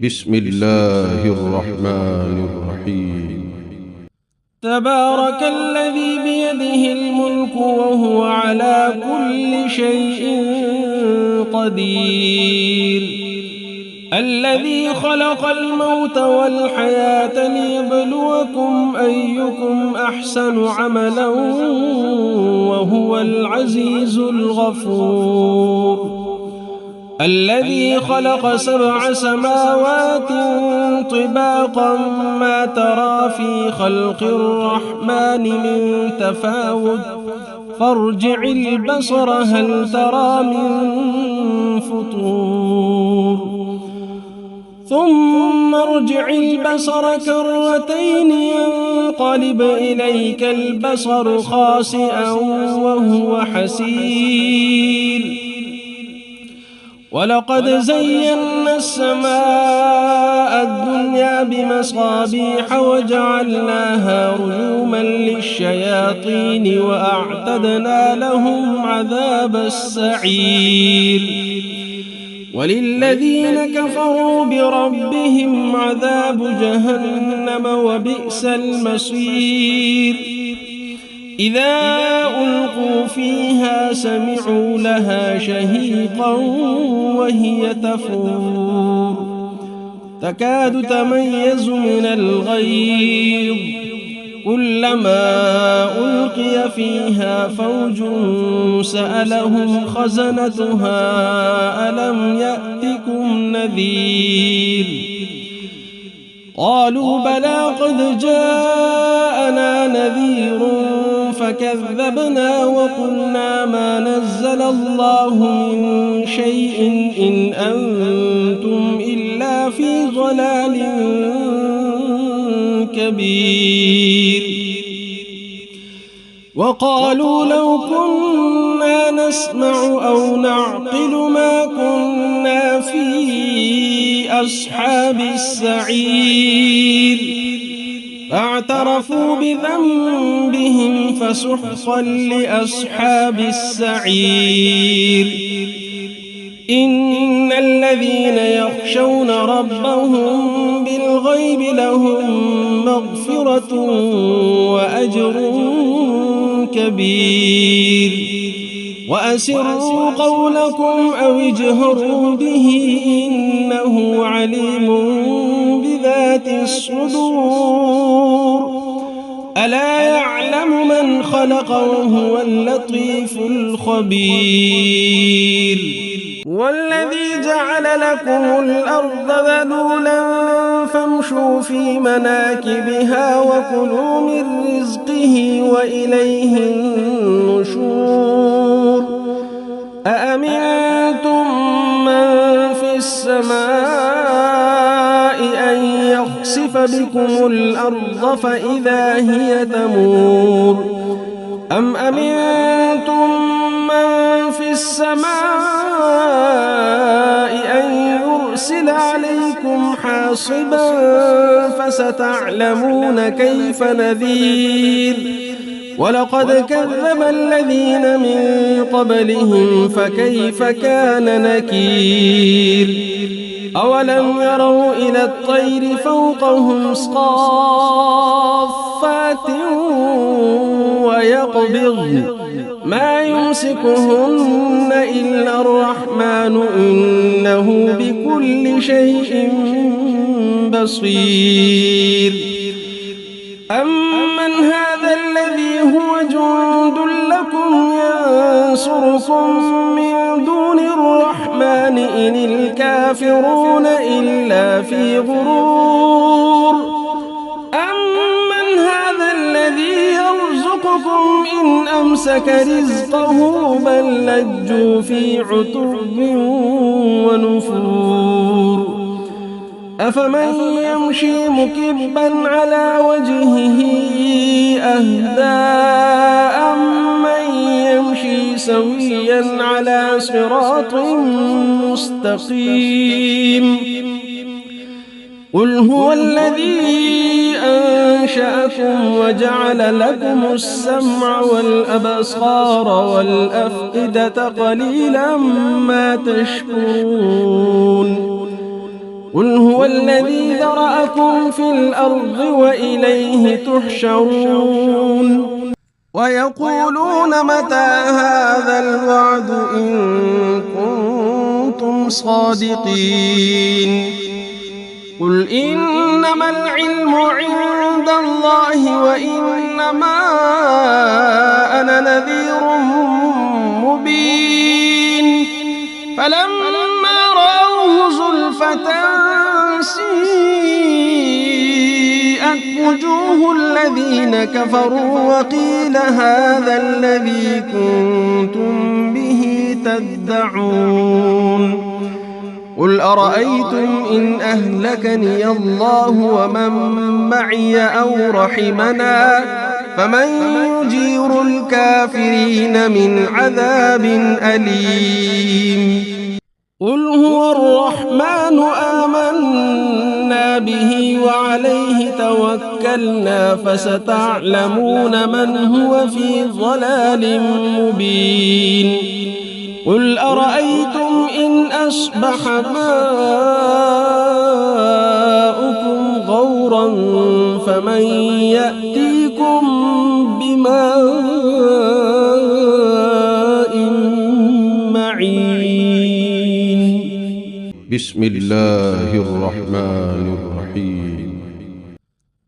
بسم الله الرحمن الرحيم. تبارك الذي بيده الملك وهو على كل شيء قدير، الذي خلق الموت والحياة ليبلوكم أيكم أحسن عملا وهو العزيز الغفور، الذي خلق 7 سماوات طباقا ما ترى في خلق الرحمن من تفاوت فارجع البصر هل ترى من فطور ثم ارجع البصر كرتين ينقلب إليك البصر خاسئا وهو حسير، ولقد زينا السماء الدنيا بمصابيح وجعلناها رجوما للشياطين وأعتدنا لهم عذاب السعير، وللذين كفروا بربهم عذاب جهنم وبئس المصير، إذا ألقوا فيها سمعوا لها شهيقا وهي تفور تكاد تميز من الغيظ، كلما ألقي فيها فوج سألهم خزنتها ألم يأتكم نذير، قالوا بلى قد جاءنا نذير فكذبنا وقلنا ما نزل الله من شيء إن أنتم إلا في ضلال كبير، وقالوا لو كنا نسمع أو نعقل ما كنا في أصحاب السعير، فاعترفوا بذنبهم فسحقا لأصحاب السعير، إن الذين يخشون ربهم بالغيب لهم مغفرة وأجر كبير، وأسروا قولكم أو اجهروا به إنه عليم بذات الصدور، ألا يعلم من خلق وهو اللطيف الخبير، والذي جعل لكم الأرض ذلولا فامشوا في مناكبها وكلوا من رزقه وإليه النشور، أأمنتم من في السماء أن يخسف بكم الأرض فإذا هي تمور، أم أمنتم من في السماء أن يرسل عليكم حاصبا فستعلمون كيف نذير، ولقد كذب الذين من قبلهم فكيف كان نكير، أولم يروا إلى الطير فوقهم صافات ويقبضن ما يمسكهن إلا الرحمن إنه بكل شيء بصير، أمن هذا الذي هو جند لكم ينصركم من دون الرحمن إن الكافرون إلا في غرور، أمن هذا الذي يرزقكم إن أمسك رزقه بل لجوا في عتب ونفور، أفمن يمشي مكبا على وجهه أهدى أمن يمشي سويا على صراط مستقيم، قل هو الذي أنشأكم وجعل لكم السمع والأبصار والأفئدة قليلا ما تشكرون، قل هو الذي ذرأكم في الأرض وإليه تحشرون ويقولون متى هذا الوعد إن كنتم صادقين قل إنما العلم عند الله وإنما أنا نذير مبين فلما رأوه زلفة سيئت وجوه الذين كفروا وقيل هذا الذي كنتم به تدعون قل أرأيتم إن أهلكني الله ومن معي أو رحمنا فمن يجير الكافرين من عذاب أليم قل هو الرحمن آمنا به وعليه توكلنا فستعلمون من هو في ضلال مبين قل أرأيتم إن أصبح ماؤكم غورا فمن يأتيكم بماء معين بسم الله الرحمن الرحيم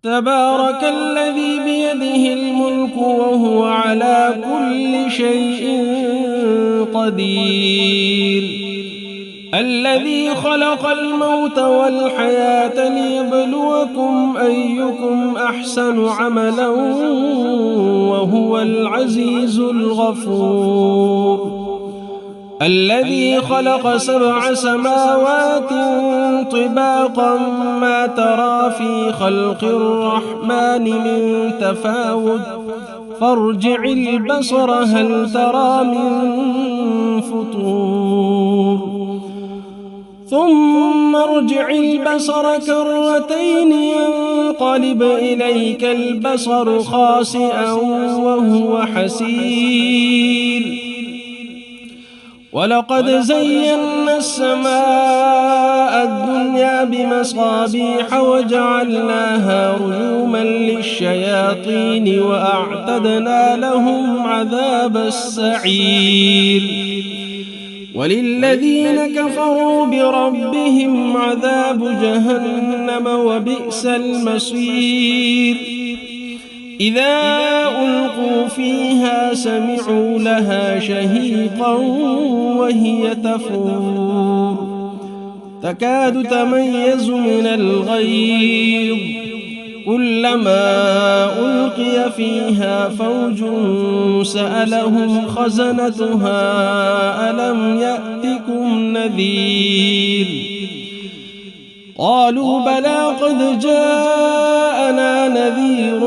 تبارك الذي بيده الملك وهو على كل شيء قدير الذي خلق الموت والحياة ليبلوكم أيكم أحسن عملا وهو العزيز الغفور الذي خلق 7 سماوات طباقا ما ترى في خلق الرحمن من تفاوت فارجع البصر هل ترى من فطور ثم ارجع البصر كرتين ينقلب إليك البصر خاسئا وهو حسير ولقد زينا السماء الدنيا بمصابيح وجعلناها رجوما للشياطين وأعتدنا لهم عذاب السعير وللذين كفروا بربهم عذاب جهنم وبئس المصير إذا ألقوا فيها سمعوا لها شهيقا وهي تفور تكاد تميز من الغيظ كلما ألقي فيها فوج سألهم خزنتها ألم يأتكم نذير قالوا بلى قد جاءنا نذير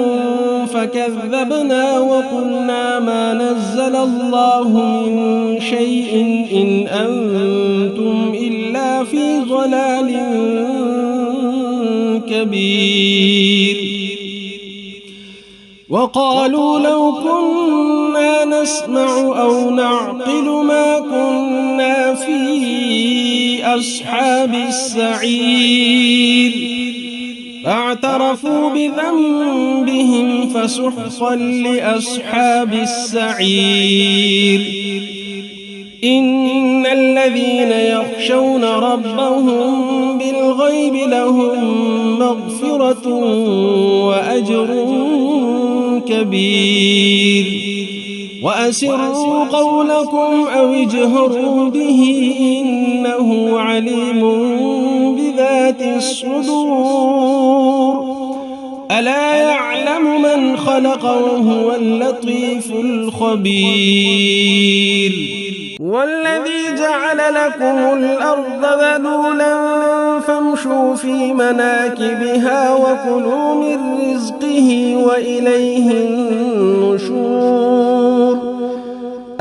فكذبنا وقلنا ما نزل الله من شيء إن أنتم إلا في ضلال كبير وقالوا لو كنا نسمع أو نعقل ما كنا في أصحاب السعير فاعترفوا بذنبهم فسحقا لأصحاب السعير إن الذين يخشون ربهم بالغيب لهم مغفرة وأجر كبير وأسروا قولكم أو اجهروا به إنه عليم بذات الصدور ألا يعلم من خلق وهو اللطيف الخبير والذي جعل لكم الأرض ذلولا فامشوا في مناكبها وكلوا من رزقه وإليه النشور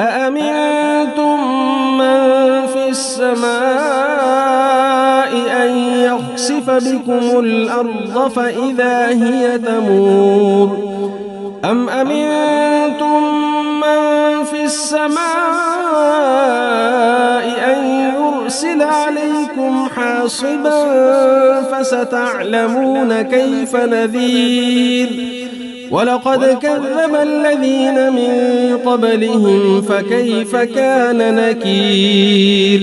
أأمنتم من في السماء أن يخسف بكم الأرض فإذا هي تمور أم أمنتم من في السماء أن يرسل عليكم حاصبا فستعلمون كيف نذير ولقد كذب الذين من قبلهم فكيف كان نكير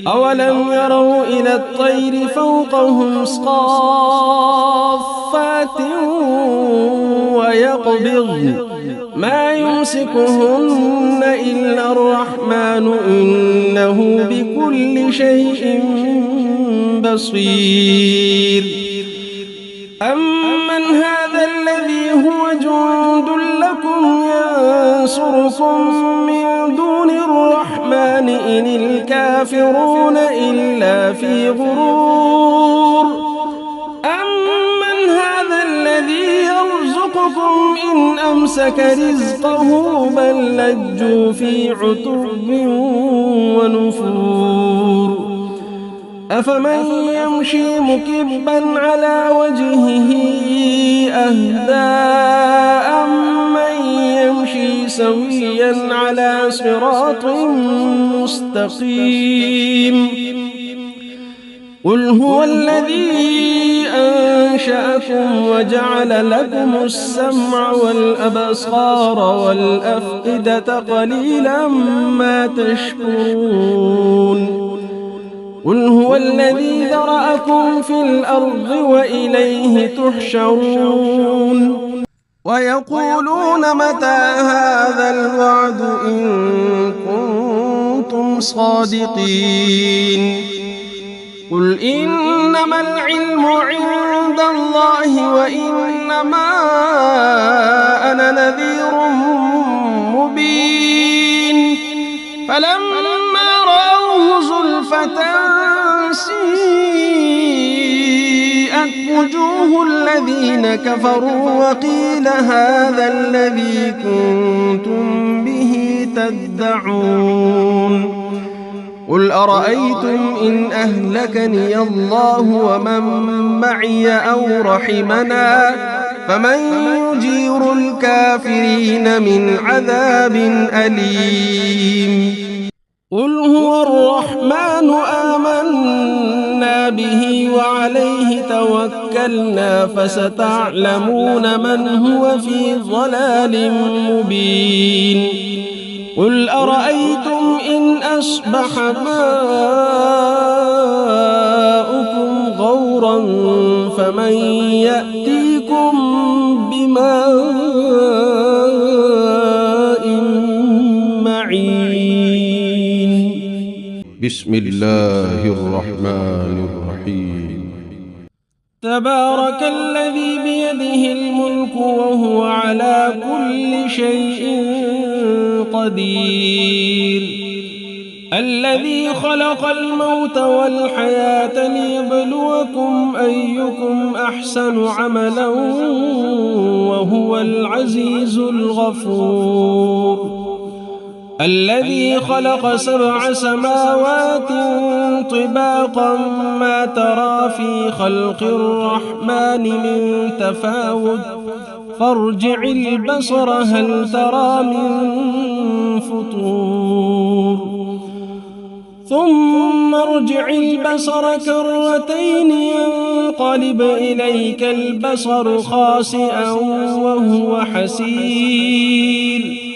أولم يروا إلى الطير فوقهم صافات ويقبضن ما يمسكهن إلا الرحمن إنه بكل شيء بصير أمن هذا الذي هو جند لكم ينصركم من دون الرحمن إن الكافرون إلا في غرور أمن هذا الذي يرزقكم إن أمسك رزقه بل لجوا في عتب ونفور أفمن يمشي مكبا على وجهه أهدى أمن يمشي سويا على صراط مستقيم قل هو الذي أنشأكم وجعل لكم السمع والأبصار والأفئدة قليلا ما تشكرون قل هو الذي ذرأكم في الأرض وإليه تحشرون ويقولون متى هذا الوعد إن كنتم صادقين قل إنما العلم عند الله وإنما أنا نذير مبين فلما رأوه زلفة سيئت وجوه الذين كفروا وقيل هذا الذي كنتم به تدعون قل أرأيتم إن أهلكني الله ومن معي أو رحمنا فمن يجير الكافرين من عذاب أليم قل هو الرحمن آمنا به وعليه توكلنا فستعلمون من هو في ضلال مبين قل أرأيتم إن أصبح ماؤكم غورا فمن يأتيكم بماء معين بسم الله الرحمن الرحيم تبارك الذي بيده الملك وهو على كل شيء قدير الذي خلق الموت والحياة ليبلوكم أيكم أحسن عملا وهو العزيز الغفور الذي خلق 7 سماوات طباقا ما ترى في خلق الرحمن من تفاوت فارجع البصر هل ترى من فطور ثم ارجع البصر كرتين ينقلب إليك البصر خاسئا وهو حسير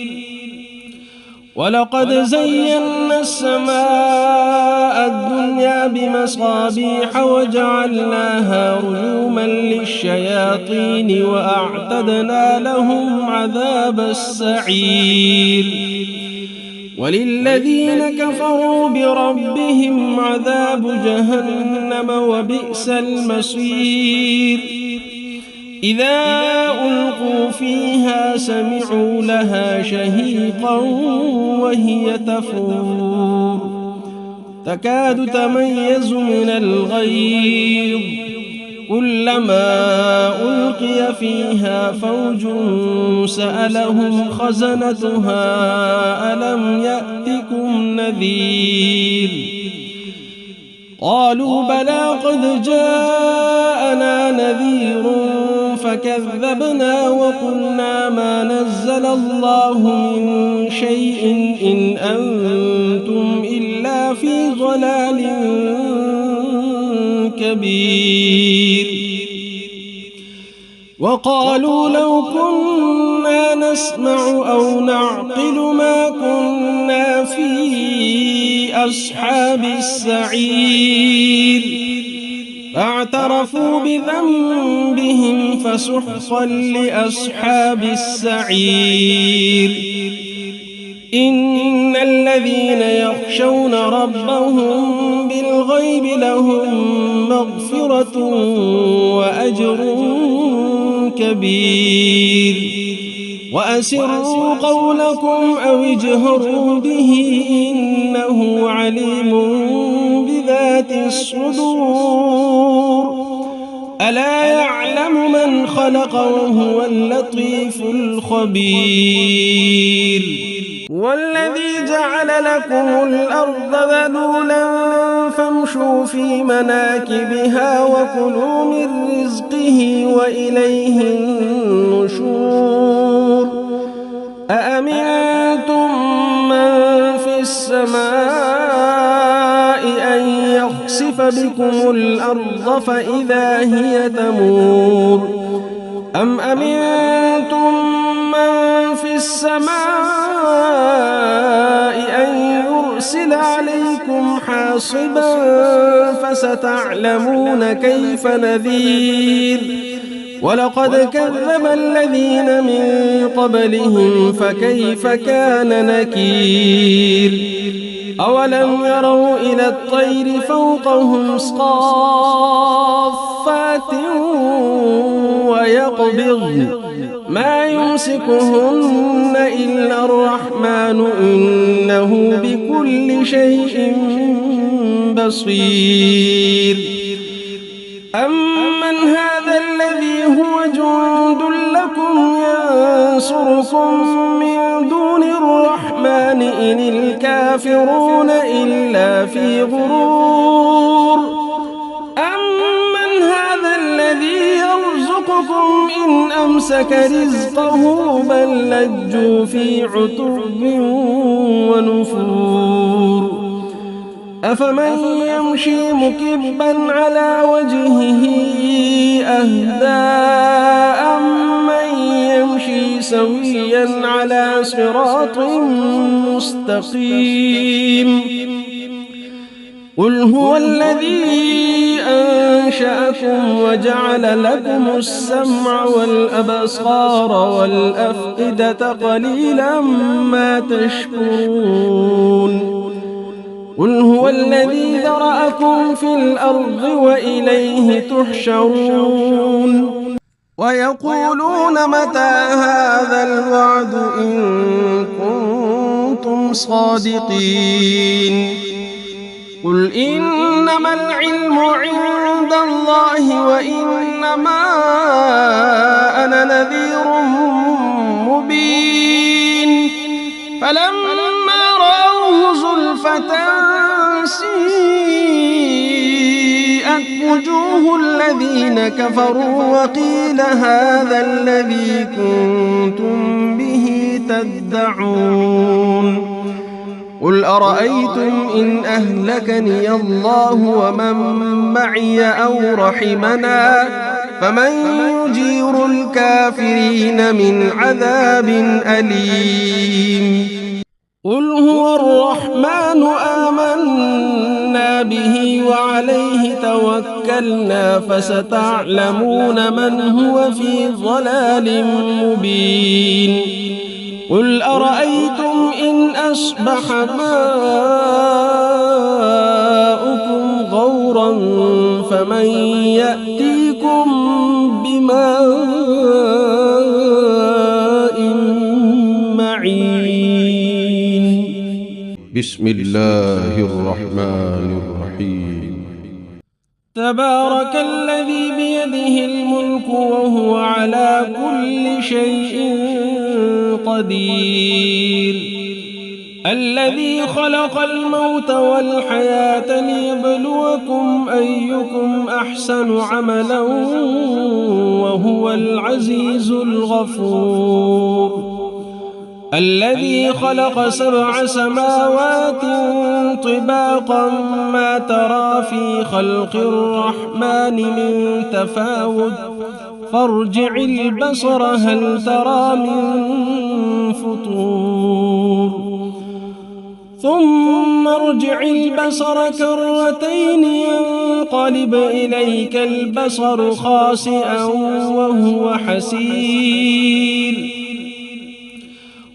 ولقد زينا السماء الدنيا بمصابيح وجعلناها رجوما للشياطين وأعتدنا لهم عذاب السعير وللذين كفروا بربهم عذاب جهنم وبئس المصير إذا ألقوا فيها سمعوا لها شهيقا وهي تفور تكاد تميز من الغيظ كلما ألقي فيها فوج سألهم خزنتها ألم يأتكم نذير قالوا بلى قد جاءنا نذير فكذبنا وقلنا ما نزل الله من شيء إن أنتم إلا في ضلال كبير. وقالوا لو كنا نسمع أو نعقل ما كنا في أصحاب السعير فاعترفوا بذنبهم فسحقا لأصحاب السعير. إن الذين يخشون ربهم بالغيب لهم مغفرة وأجر كبير. وأسروا قولكم أو اجهروا به إنه عليم بذات الصدور. ألا يعلم من خلق وهو اللطيف الخبير. والذي جعل لكم الأرض ذلولا فامشوا في مناكبها وكلوا من رزقه وإليه النشور. أأمنتم من في السماء أن يخسف بكم الأرض فإذا هي تمور أم أمنتم من في السماء أن يرسل عليكم حاصبا فستعلمون كيف نذير. ولقد كذب الذين من قبلهم فكيف كان نكير. أولم يروا إلى الطير فوقهم صافات ويقبضن ما يمسكهن إلا الرحمن إنه بكل شيء بصير. أمن هذا الذي هو جند لكم ينصركم من دون الرحمن إن الكافرون إلا في غرور. أمن هذا الذي يرزقكم إن أمسك رزقه بل لجوا في عتب ونفور. أفمن يمشي مكبا على وجهه أهدى أمن يمشي سويا على صراط مستقيم. قل هو الذي أنشأكم وجعل لكم السمع والأبصار والأفئدة قليلا ما تشكرون. قل هو الذي ذرأكم في الأرض وإليه تحشرون. ويقولون متى هذا الوعد إن كنتم صادقين. قل إنما العلم عند الله وإنما أنا نذير مبين. فلما رأوه زلفة سيئت وجوه الذين كفروا وقيل هذا الذي كنتم به تدعون. قل أرأيتم إن أهلكني الله ومن معي أو رحمنا فمن يجير الكافرين من عذاب أليم. قل هو الرحمن آمنا به وعليه توكلنا فستعلمون من هو في ضلال مبين. قل أرأيتم إن أصبح ماؤكم غورا فمن يأتيكم بماء معين. بسم الله الرحمن الرحيم. تبارك الذي بيده الملك وهو على كل شيء قدير. الذي خلق الموت والحياة ليبلوكم أيكم أحسن عملا وهو العزيز الغفور الذي خلق 7 سماوات طباقا ما ترى في خلق الرحمن من تفاوت فارجع البصر هل ترى من فطور ثم ارجع البصر كرتين ينقلب إليك البصر خاسئا وهو حسير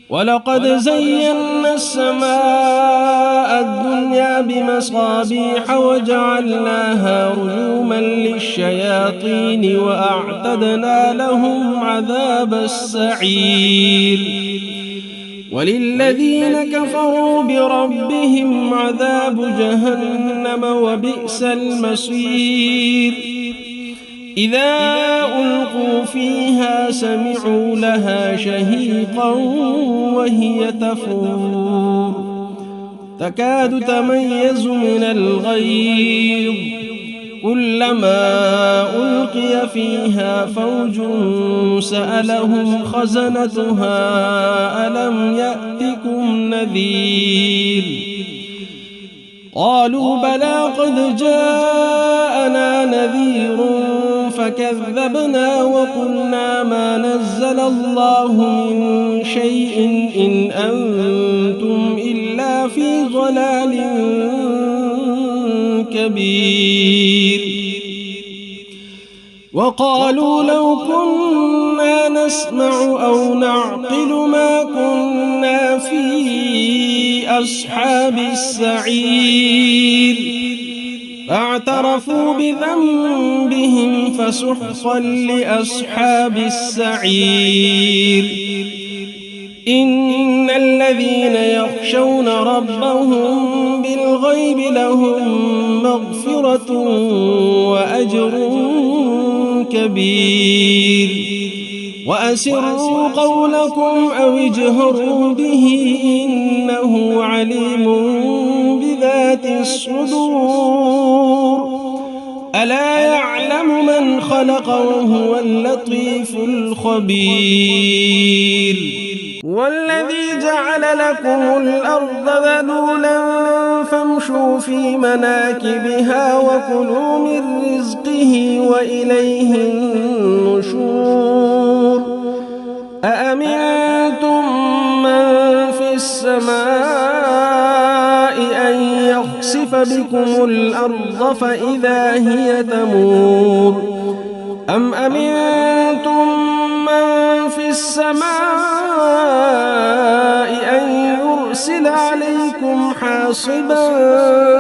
ولقد زينا السماء الدنيا بمصابيح وجعلناها رجوما للشياطين وأعتدنا لهم عذاب السعير وللذين كفروا بربهم عذاب جهنم وبئس المصير إذا ألقوا فيها سمعوا لها شهيقا وهي تفور تكاد تميز من الغيظ كلما ألقي فيها فوج سألهم خزنتها ألم يأتكم نذير قالوا بلى قد جاءنا نذير فكذبنا وقلنا ما نزل الله من شيء إن أنتم إلا في ضلال كبير وقالوا لو كنا نسمع أو نعقل ما كنا في أصحاب السعير فاعترفوا بذنبهم فسحقا لأصحاب السعير إن الذين يخشون ربهم بالغيب لهم مغفرة وأجر كبير وأسروا قولكم أو اجهروا به إنه عليم بذات الصدور ألا يعلم من خلق وهو اللطيف الخبير والذي جعل لكم الأرض ذلولا فامشوا في مناكبها وكلوا من رزقه وإليه النشور أأمنتم من في السماء أن يخسف بكم الأرض فإذا هي تمور أم أمنتم من في السماء أن يرسل عليكم حاصبا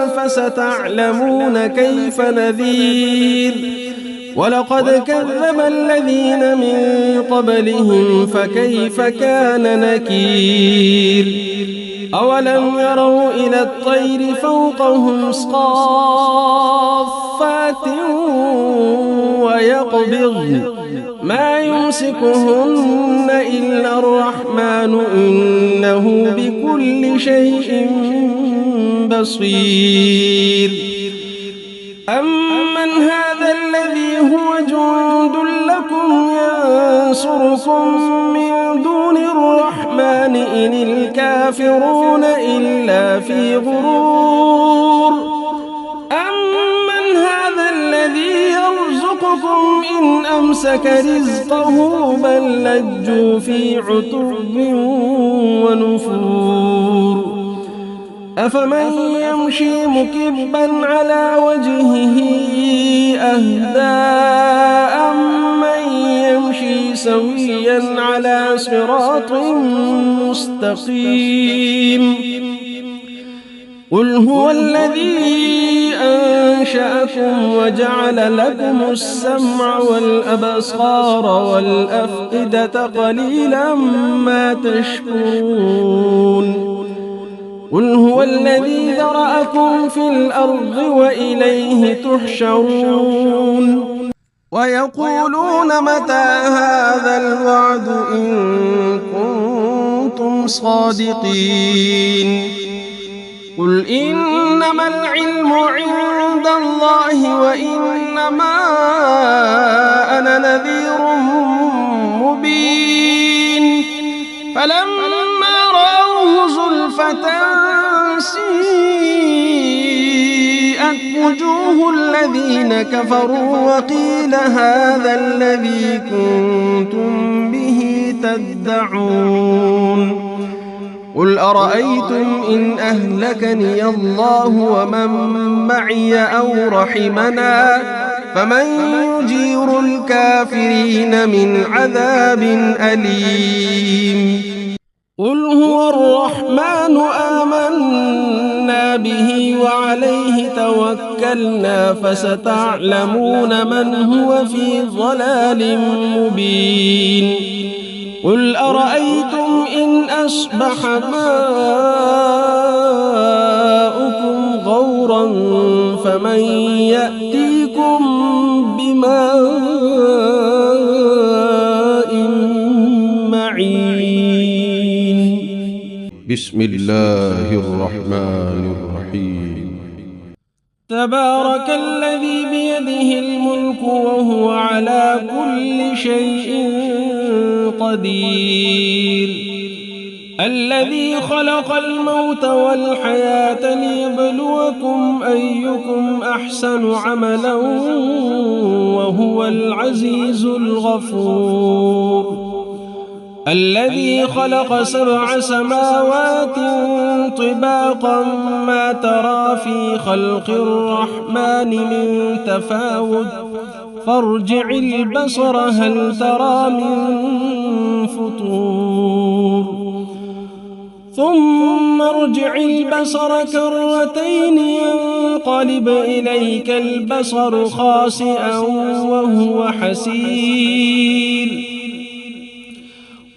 فستعلمون كيف نذير ولقد كذب الذين من قبلهم فكيف كان نكير أولم يروا إلى الطير فوقهم صافات ويقبضن ما يمسكهن إلا الرحمن إنه بكل شيء بصير أمن هذا الذي هو جند لكم ينصركم من دون الرحمن إن الكافرون إلا في غرور أمن هذا الذي يرزقكم إن أمسك رزقه بل لجوا في عتب ونفور أفمن يمشي مكبا على وجهه أهدى أمن يمشي سويا على صراط مستقيم قل هو الذي أنشأكم وجعل لكم السمع والأبصار والأفئدة قليلا ما تشكرون قل هو الذي ذرأكم في الأرض وإليه تحشرون ويقولون متى هذا الوعد إن كنتم كنتم صادقين قل إنما العلم عند الله وإنما أنا نذير مبين فلما رأوه زلفة سيئت وجوه الذين كفروا وقيل هذا الذي كنتم به تدعون قل أرأيتم إن أهلكني الله ومن معي أو رحمنا فمن يجير الكافرين من عذاب أليم قل هو الرحمن آمنا به وعليه توكلنا فستعلمون من هو في ضلال مبين قل أرأيتم إن أصبح ماؤكم غورا فمن يأتيكم بماء معين بسم الله الرحمن الرحيم تبارك الذي بيده الملك وهو على كل شيء قدير الذي خلق الموت والحياة ليبلوكم أيكم أحسن عملا وهو العزيز الغفور الذي خلق 7 سماوات طباقا ما ترى في خلق الرحمن من تفاوت فارجع البصر هل ترى من فطور ثم ارجع البصر كرتين ينقلب إليك البصر خاسئا وهو حسير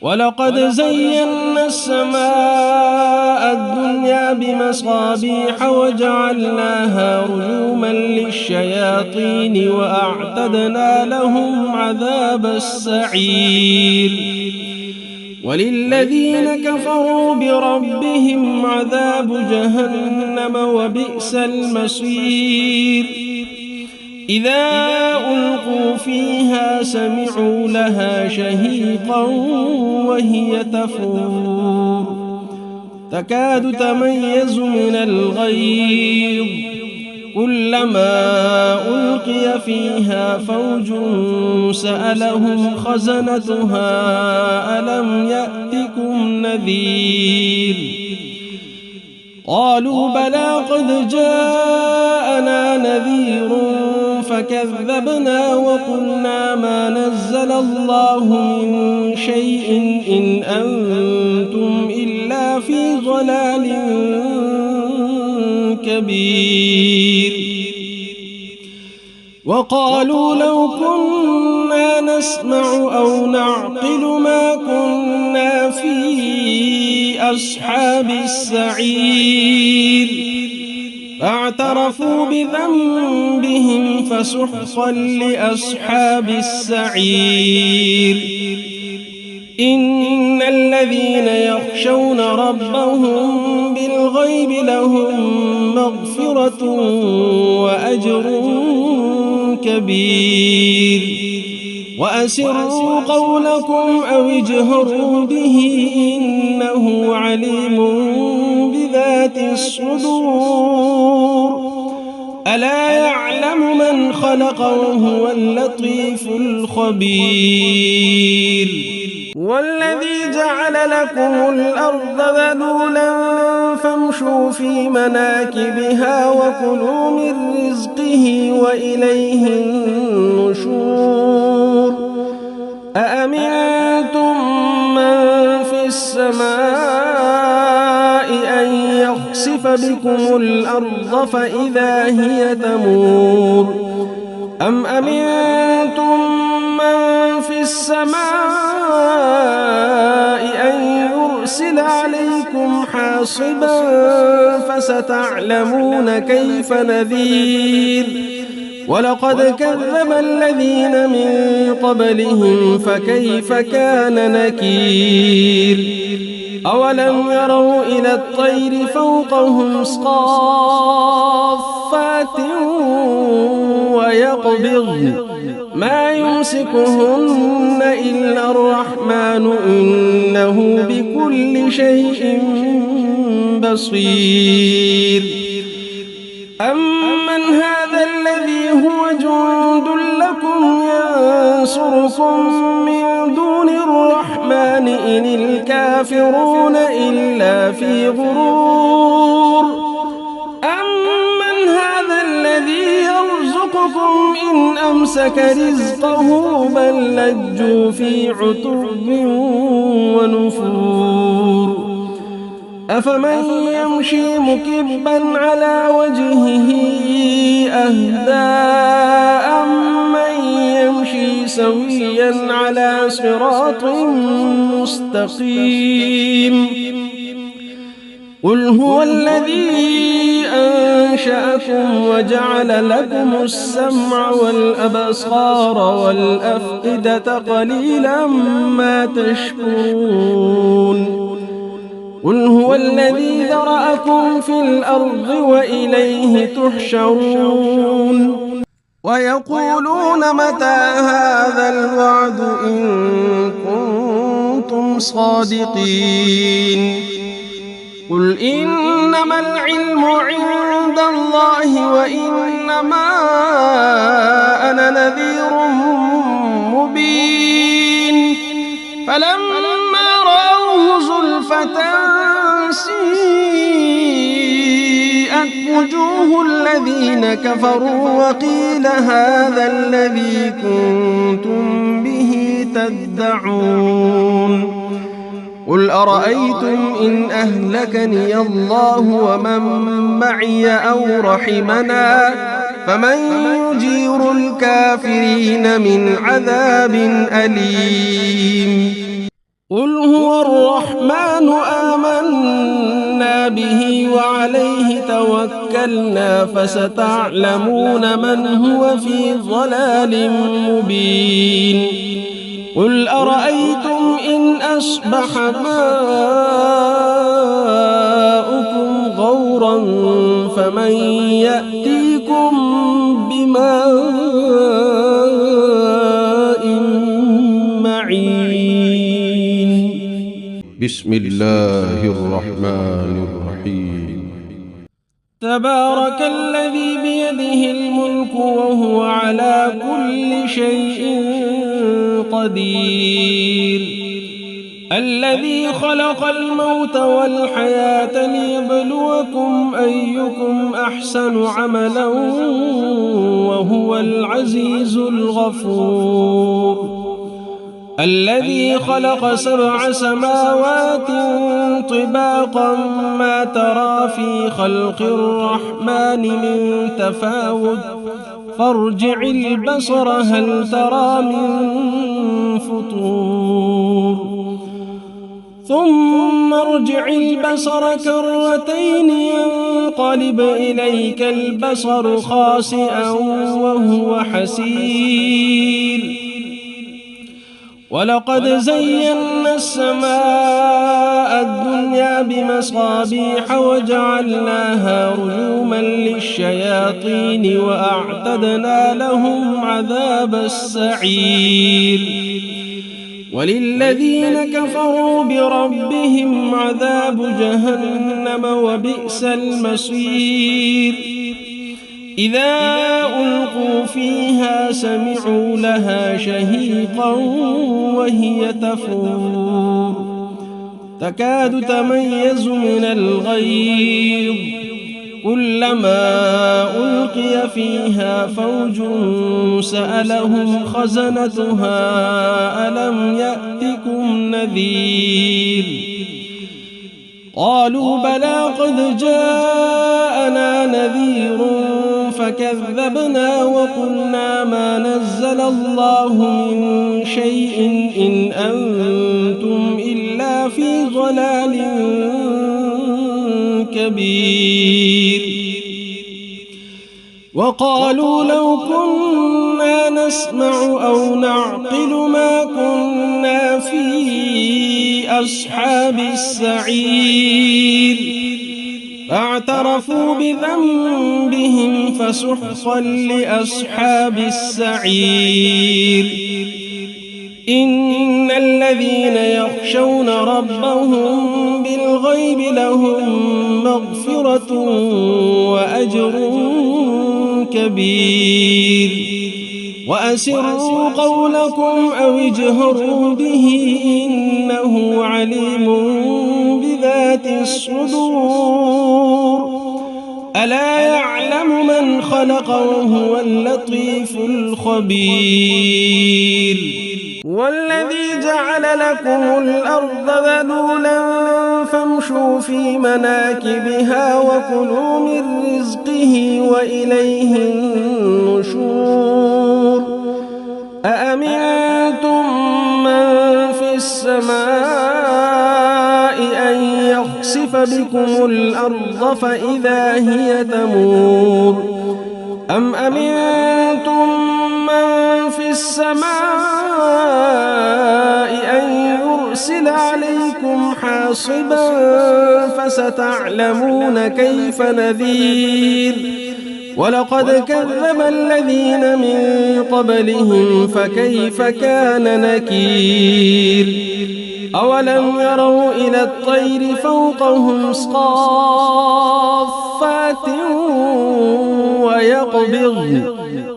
ولقد زينا السماء الدنيا بمصابيح وجعلناها رجوما للشياطين وأعتدنا لهم عذاب السعير وللذين كفروا بربهم عذاب جهنم وبئس المصير إذا ألقوا فيها سمعوا لها شهيقا وهي تفور تكاد تميز من الغيظ كلما ألقي فيها فوج سألهم خزنتها ألم يأتكم نذير قالوا بلى قد جاءنا نذير فكذبنا وقلنا ما نزل الله من شيء إن أنتم إلا في ضلال كبير وقالوا لو كنا نسمع أو نعقل ما كنا في أصحاب السعير فاعترفوا بذنبهم فسحقا لأصحاب السعير إن الذين يخشون ربهم بالغيب لهم مغفرة وأجر كبير وأسروا قولكم أو اجهروا به إنه عليم بذات الصدور ألا يعلم من خلق وهو اللطيف الخبير والذي جعل لكم الأرض ذلولا فامشوا في مناكبها وكلوا من رزقه وإليه النشور أأمنتم من في السماء أن يخسف بكم الأرض فإذا هي تمور أم أمنتم من في السماء أن يرسل عليكم حاصبا فستعلمون كيف نذير ولقد كذب الذين من قبلهم فكيف كان نكير أولم يروا إلى الطير فوقهم صافات ويقبضن ما يمسكهن إلا الرحمن إنه بكل شيء بصير أمن هذا الذي هو جند لكم ينصركم من دون الرحمن إن الكافرون إلا في غرور أمن هذا الذي يرزقكم إن أمسك رزقه بل لجوا في عتب ونفور أفمن يمشي مكبا على وجهه أهدى أمن يمشي سويا على صراط مستقيم قل هو الذي أنشأكم وجعل لكم السمع والأبصار والأفئدة قليلا ما تشكرون قل هو الذي ذرأكم في الأرض وإليه تحشرون ويقولون متى هذا الوعد إن كنتم صادقين قل إنما العلم عند الله وإنما أنا نذير مبين فلما رأوه زلفة سيئت وجوه الذين كفروا وقيل هذا الذي كنتم به تدعون قل أرأيتم إن أهلكني الله ومن معي أو رحمنا فمن يجير الكافرين من عذاب أليم قل هو الرحمن آمنا به وعليه توكلنا فستعلمون من هو في ضلال مبين قل أرأيتم إن أصبح ماؤكم غورا فمن يأتيكم بماء معين بسم الله الرحمن الرحيم تبارك الذي بيده الملك وهو على كل شيء قدير الذي خلق الموت والحياة ليبلوكم أيكم أحسن عملا وهو العزيز الغفور الذي خلق 7 سماوات طباقا ما ترى في خلق الرحمن من تفاوت فارجع البصر هل ترى من فطور ثم ارجع البصر كرتين ينقلب إليك البصر خاسئا وهو حسير ولقد زينا السماء الدنيا بمصابيح وجعلناها رجوما للشياطين وأعتدنا لهم عذاب السعير وللذين كفروا بربهم عذاب جهنم وبئس المصير إذا ألقوا فيها سمعوا لها شهيقا وهي تفور تكاد تميز من الغيظ كلما ألقي فيها فوج سألهم خزنتها ألم يأتكم نذير قالوا بلى قد جاءنا نذير فكذبنا وقلنا ما نزل الله من شيء إن أنتم إلا في ضلال كبير وقالوا لو كنا نسمع أو نعقل ما كنا في أصحاب السعير فاعترفوا بذنبهم فسحقا لأصحاب السعير إن الذين يخشون ربهم بالغيب لهم مغفرة وأجر كبير وأسروا قولكم أو اجهروا به إنه عليم بذات الصدور ألا يعلم من خلق وهو اللطيف الخبير والذي جعل لكم الأرض ذلولا فامشوا في مناكبها وكلوا من رزقه وإليه النشور أأمنتم من في السماء أن يخسف بكم الأرض فإذا هي تمور أم أمنتم من في السماء أن يرسل عليكم حاصبا فستعلمون كيف نذير ولقد كذب الذين من قبلهم فكيف كان نكير أولم يروا إلى الطير فوقهم صافات ويقبضن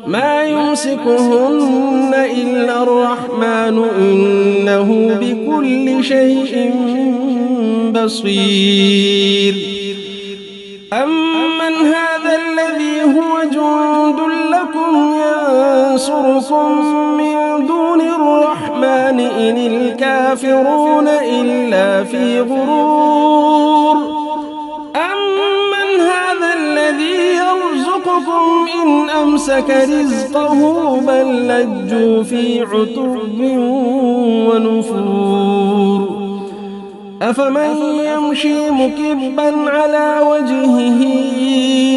ما يمسكهن إلا الرحمن إنه بكل شيء بصير أمن هذا الذي هو جند لكم ينصركم من دون الرحمن إن الكافرون إلا في غرور أمن هذا الذي يرزقكم إن أمسك رزقه بل لجوا في عتب ونفور أفمن يمشي مكبا على وجهه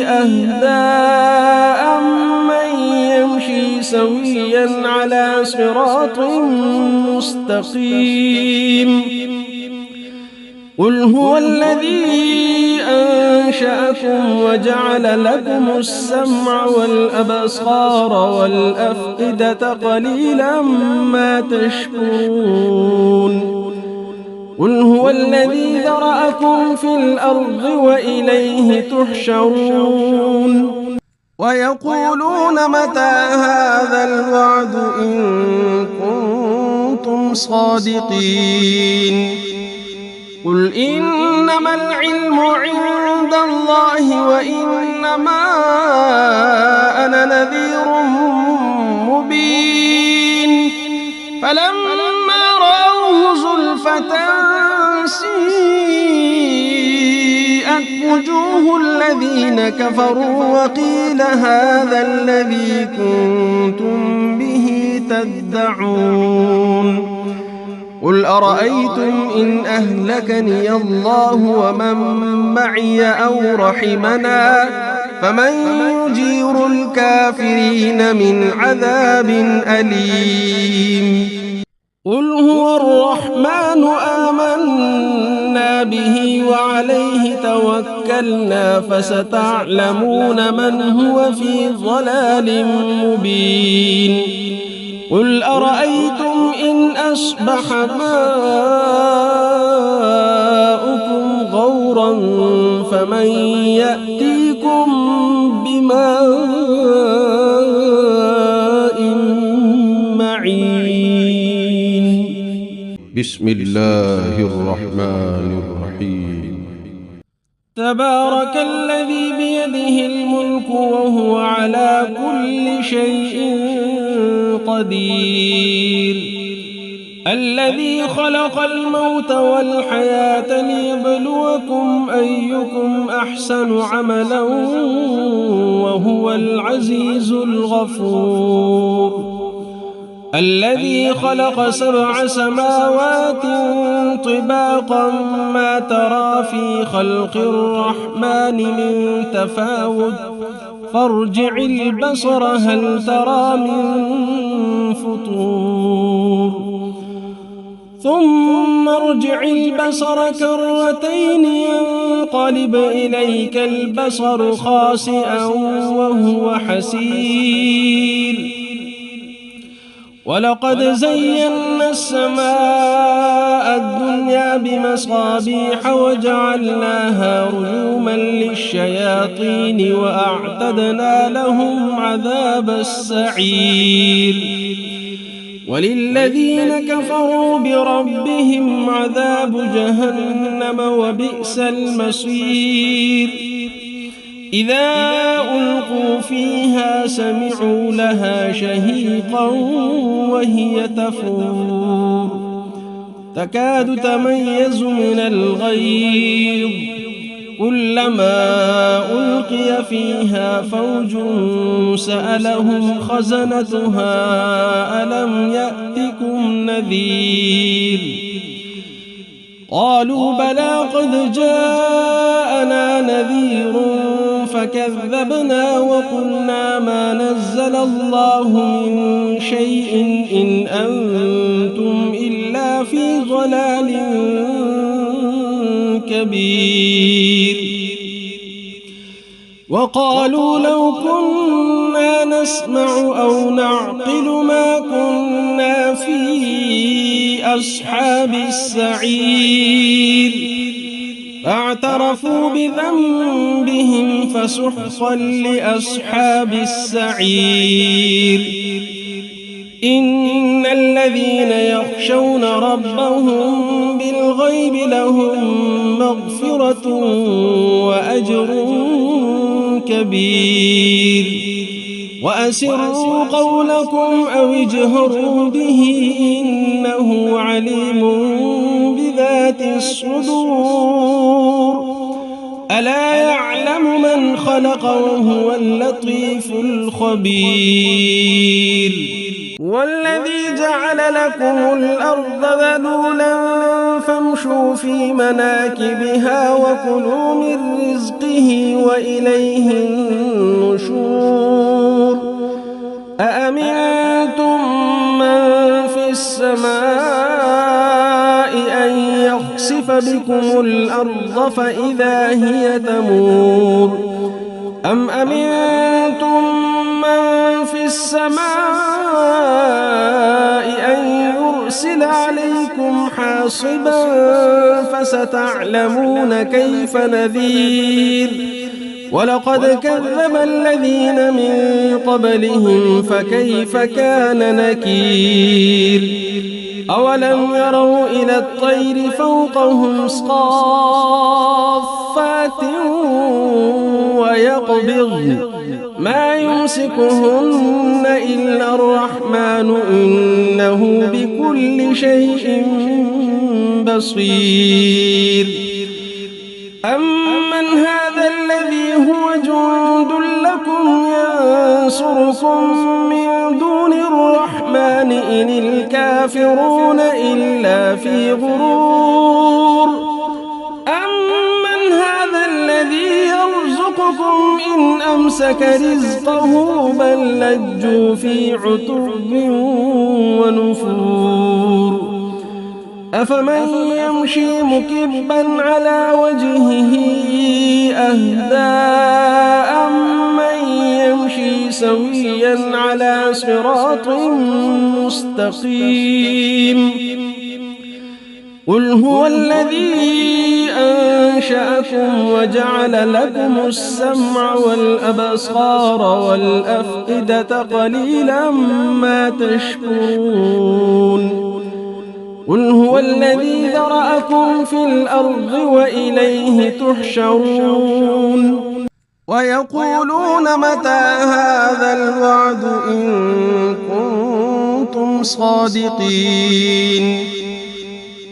أهدى أمن يمشي سويا على صراط مستقيم قل هو الذي أنشأكم وجعل لكم السمع والأبصار والأفئدة قليلا ما تشكرون قل هو الذي ذرأكم في الأرض وإليه تحشرون ويقولون متى هذا الوعد إن كنتم صادقين قل إنما العلم عند الله وإنما أنا نذير مبين فلما رأوه زلفة سيئت وجوه الذين كفروا وقيل هذا الذي كنتم به تدعون قل أرأيتم إن أهلكني الله ومن معي أو رحمنا فمن يجير الكافرين من عذاب أليم قل هو الرحمن آمنا به وعليه توكلنا فستعلمون من هو في ضلال مبين قل أرأيتم إن أصبح ماؤكم غورا فمن يأتيكم بماء معين بسم الله الرحمن الرحيم تبارك الذي بيده الملك وهو على كل شيء قدير الذي خلق الموت والحياة ليبلوكم أيكم أحسن عملا وهو العزيز الغفور الذي خلق 7 سماوات طباقا ما ترى في خلق الرحمن من تفاوت فارجع البصر هل ترى من فطور ثم ارجع البصر كرتين ينقلب إليك البصر خاسئا وهو حسير ولقد زينا السماء الدنيا بمصابيح وجعلناها رجوما للشياطين وأعتدنا لهم عذاب السعير وللذين كفروا بربهم عذاب جهنم وبئس المصير إذا ألقوا فيها سمعوا لها شهيقا وهي تفور تكاد تميز من الغيظ كلما ألقي فيها فوج سألهم خزنتها ألم يأتكم نذير قالوا بلى قد جاءنا نذير فكذبنا وقلنا ما نزل الله من شيء إن أنتم إلا في ضلال كبير وقالوا لو كنا نسمع أو نعقل ما كنا في أصحاب السعير فاعترفوا بذنبهم فسحقا لأصحاب السعير إن الذين يخشون ربهم بالغيب لهم مغفرة وأجر كبير وأسروا قولكم أو اجهروا به إنه عليم بذات الصدور ألا يعلم من خلق وهو اللطيف الخبير والذي جعل لكم الأرض ذلولا فامشوا في مناكبها وكلوا من رزقه وإليه النشور أأمنتم من في السماء أن يخسف بكم الأرض فإذا هي تمور أم أمنتم من في السماء أن يرسل عليكم حاصبا فستعلمون كيف نذير ولقد كذب الذين من قبلهم فكيف كان نكير أولم يروا إلى الطير فوقهم صافات ويقبضن ما يمسكهن إلا الرحمن إنه بكل شيء بصير أمن هذا الذي هو جند لكم ينصركم من دون الرحمن إن الكافرون إلا في غرور أمن هذا الذي يرزقكم إن أمسك رزقه بل لجوا في عتب ونفور أفمن يمشي مكبا على وجهه أهدى أمن يمشي سويا على صراط مستقيم قل هو الذي أنشأكم وجعل لكم السمع والأبصار والأفئدة قليلا ما تشكرون قل هو الذي ذرأكم في الأرض وإليه تحشرون ويقولون متى هذا الوعد إن كنتم صادقين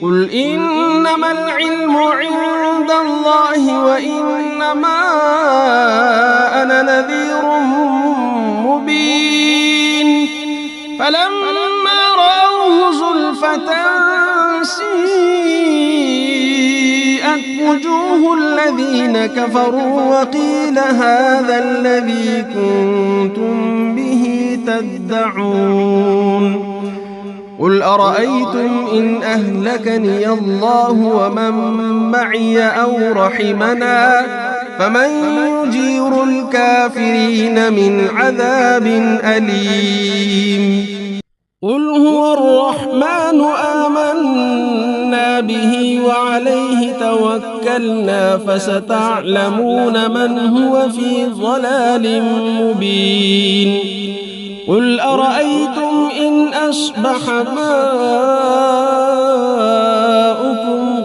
قل إنما العلم عند الله وإنما أنا نذير مبين فلما رأوه زلفة سيئت سيئت وجوه الذين كفروا وقيل هذا الذي كنتم به تدعون قل أرأيتم إن أهلكني الله ومن معي أو رحمنا فمن يجير الكافرين من عذاب أليم قل هو الرحمن آمنا به وعليه توكلنا فستعلمون من هو في ضلال مبين قل أرأيتم إن أصبح ماؤكم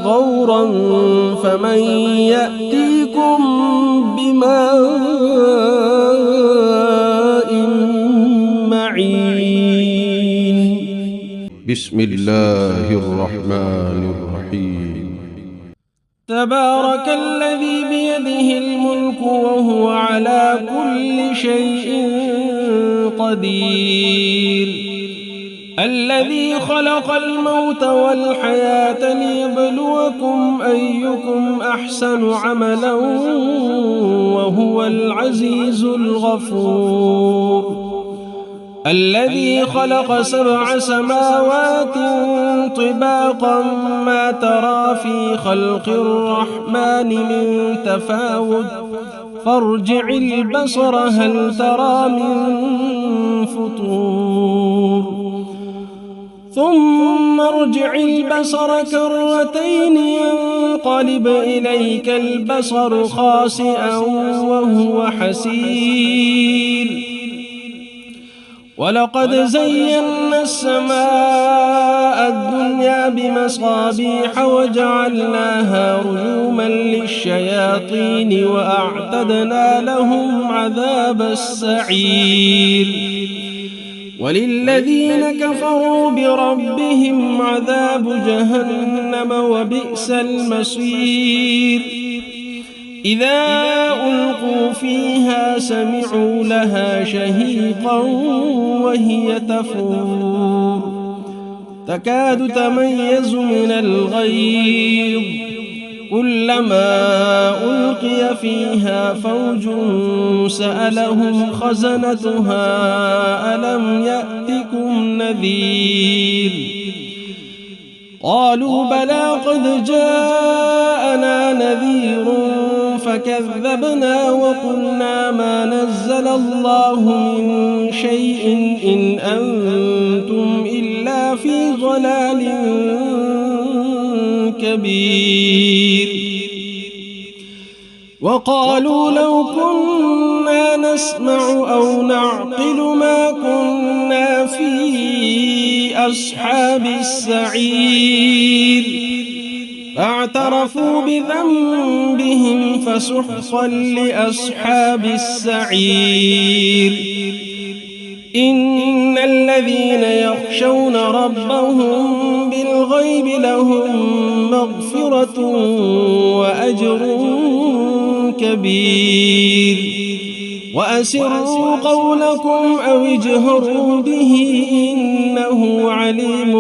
غورا فمن يأتيكم بماء معين بسم الله الرحمن الرحيم تبارك الذي بيده الملك وهو على كل شيء قدير الذي خلق الموت والحياة ليبلوكم أيكم أحسن عملا وهو العزيز الغفور الذي خلق 7 سماوات طباقا ما ترى في خلق الرحمن من تفاوت فارجع البصر هل ترى من فطور ثم ارجع البصر كرتين ينقلب إليك البصر خاسئا وهو حسير ولقد زينا السماء الدنيا بمصابيح وجعلناها رجوما للشياطين وأعتدنا لهم عذاب السعير وللذين كفروا بربهم عذاب جهنم وبئس المصير إذا ألقوا فيها سمعوا لها شهيقا وهي تفور تكاد تميز من الغيظ كلما ألقي فيها فوج سألهم خزنتها ألم يأتكم نذير قالوا بلى قد جاءنا نذير فكذبنا وقلنا ما نزل الله من شيء إن أنتم إلا في ضلال كبير وقالوا لو كنا نسمع أو نعقل ما كنا في أصحاب السعير فاعترفوا بذنبهم فسحقا لأصحاب السعير إن الذين يخشون ربهم بالغيب لهم مغفرة وأجر كبير وأسروا قولكم أو اجهروا به إنه عليم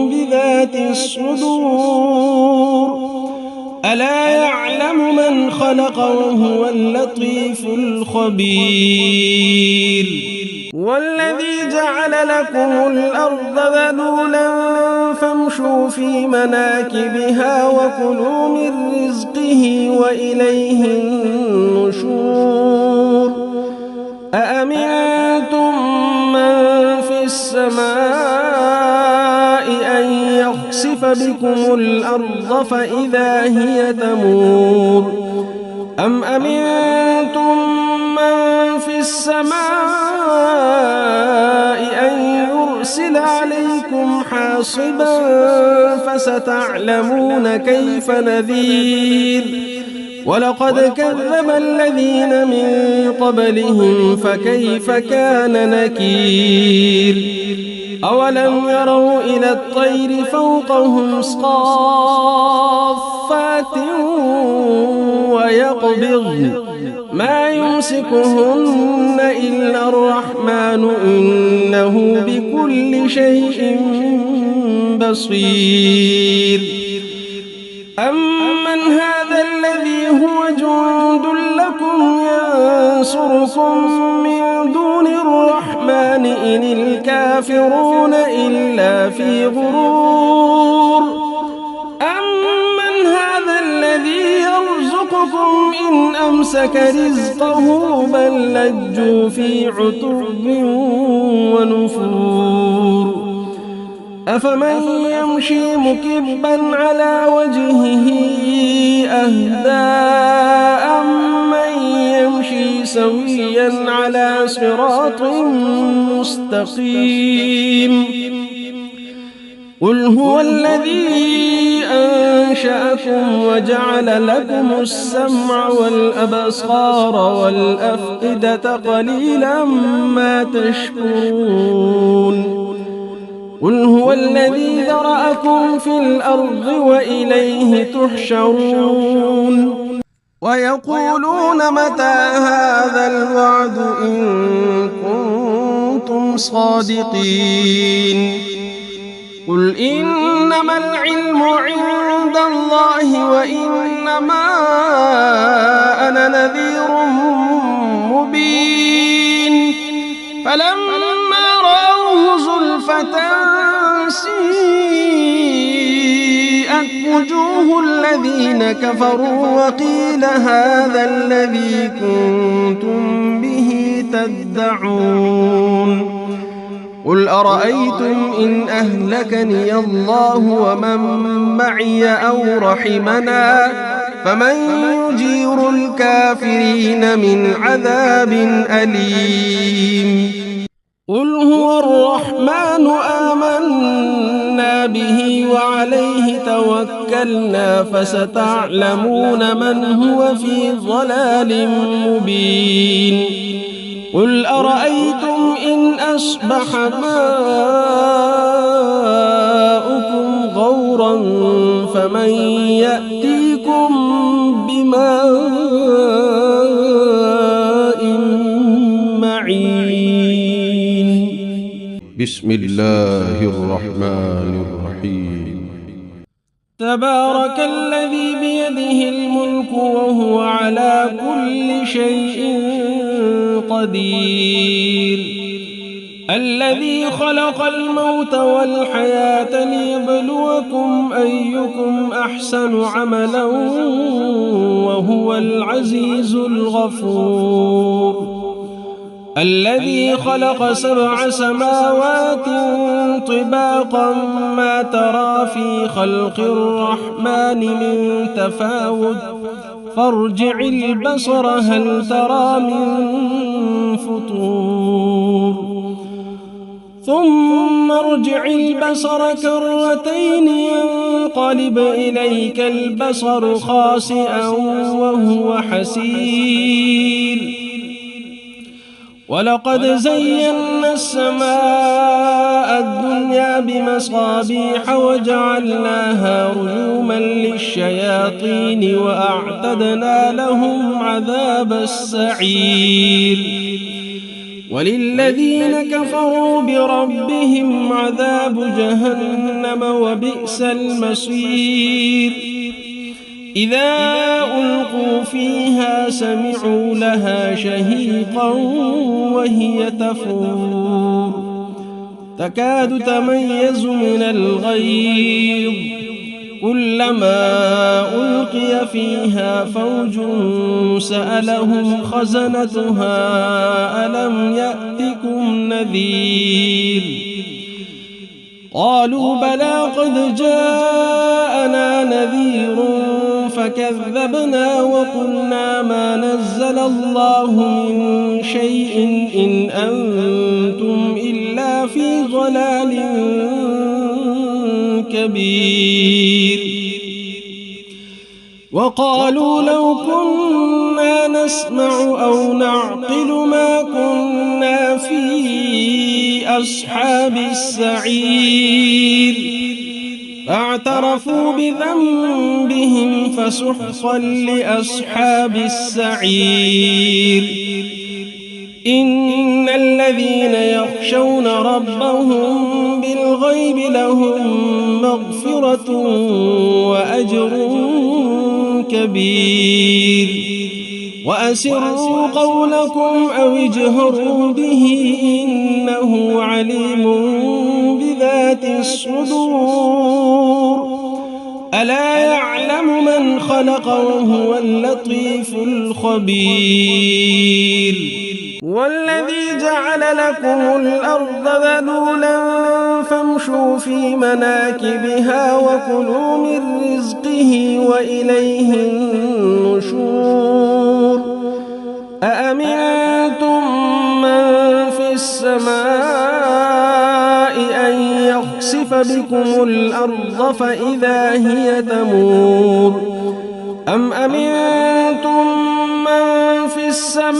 بذات الصدور ألا يعلم من خلق وهو اللطيف الخبير والذي جعل لكم الأرض ذلولا فامشوا في مناكبها وكلوا من رزقه وإليه النشور أأمنتم من في السماء أن يخسف بكم الأرض فإذا هي تمور أم أمنتم من في السماء أن يرسل عليكم حاصبا فستعلمون كيف نذير ولقد كذب الذين من قبلهم فكيف كان نكير أولم يروا إلى الطير فوقهم صافات ويقبضن ما يمسكهن إلا الرحمن إنه بكل شيء بصير أَمَّنْ هَذَا الَّذِي هُوَ جُندٌ لَّكُمْ يَنصُرُكُم مِّن دُونِ الرَّحْمَٰنِ إِنِ الْكَافِرُونَ إِلَّا فِي غُرُورٍ أَمَّنْ هَذَا الَّذِي يَرْزُقُكُمْ إِنْ أَمْسَكَ رِزْقَهُ بَل لَّجُّوا فِي عُتُوٍّ وَنُفُورٍ أَفَمَن يَمْشِي مُكِبًّا عَلَىٰ وَجْهِهِ أَهْدَىٰ أَمَّن يَمْشِي سَوِيًّا عَلَىٰ صِرَاطٍ مُّسْتَقِيمٍ قُلْ هُوَ الَّذِي أَنشَأَكُمْ وَجَعَلَ لَكُمُ السَّمْعَ وَالْأَبْصَارَ وَالْأَفْئِدَةَ قَلِيلًا مَّا تَشْكُرُونَ قُلْ هُوَ الَّذِي ذَرَأَكُمْ فِي الْأَرْضِ وَإِلَيْهِ تُحْشَرُونَ وَيَقُولُونَ مَتَىٰ هَٰذَا الْوَعْدُ إِن كُنتُمْ صَادِقِينَ قُلْ إِنَّمَا الْعِلْمُ عِندَ اللَّهِ وَإِنَّمَا أَنَا نَذِيرٌ مُّبِينٌ فَلَمَّا رَأَوْهُ زُلْفَةً سِيئَتْ وُجُوهُ الَّذِينَ كَفَرُوا وَقِيلَ هَٰذَا الَّذِي كُنتُم بِهِ تَدَّعُونَ قُلْ أَرَأَيْتُمْ إِنْ أَهْلَكَنِيَ اللَّهُ وَمَن مَّعِيَ أَوْ رَحِمَنَا فَمَن يُجِيرُ الْكَافِرِينَ مِنْ عَذَابٍ أَلِيمٍ قُلْ هُوَ الرَّحْمَٰنُ آمَنَّا بِهِ وَعَلَيْهِ تَوَكَّلْنَا فَسَتَعْلَمُونَ مَنْ هُوَ فِي ضَلَالٍ مُّبِينٍ قُلْ أَرَأَيْتُمْ إِنْ أَصْبَحَ مَاؤُكُمْ غَوْرًا فَمَن يَأْتِيكُم بِمَاءٍ مَّعِينٍ بسم الله الرحمن الرحيم تبارك الذي بيده الملك وهو على كل شيء قدير الذي خلق الموت والحياة ليبلوكم أيكم أحسن عملا وهو العزيز الغفور الذي خلق 7 سماوات طباقا ما ترى في خلق الرحمن من تفاوت فارجع البصر هل ترى من فطور ثم ارجع البصر كرتين ينقلب إليك البصر خاسئا وهو حسير ولقد زينا السماء الدنيا بمصابيح وجعلناها رجوما للشياطين وأعتدنا لهم عذاب السعير وللذين كفروا بربهم عذاب جهنم وبئس المصير إذا ألقوا فيها سمعوا لها شهيقا وهي تفور تكاد تميز من الغيظ كلما ألقي فيها فوج سألهم خزنتها ألم يأتكم نذير قالوا بلى قد جاءنا نذير فكذبنا وقلنا ما نزل الله من شيء إن أنتم إلا في ضلال كبير وقالوا لو كنا نسمع أو نعقل ما كنا في أصحاب السعير فاعترفوا بذنبهم فسحقا لأصحاب السعير إن الذين يخشون ربهم بالغيب الغيب لهم مغفرة وأجر كبير. وأسروا قولكم أو اجهروا به إنه عليم بذات الصدور. ألا يعلم من خلق وهو اللطيف الخبير. والذي جعل لكم الأرض ذلولا فامشوا في مناكبها وكلوا من رزقه وإليه النشور. أأمنتم من في السماء أن يخسف بكم الأرض فإذا هي تمور أم أمنتم من في السماء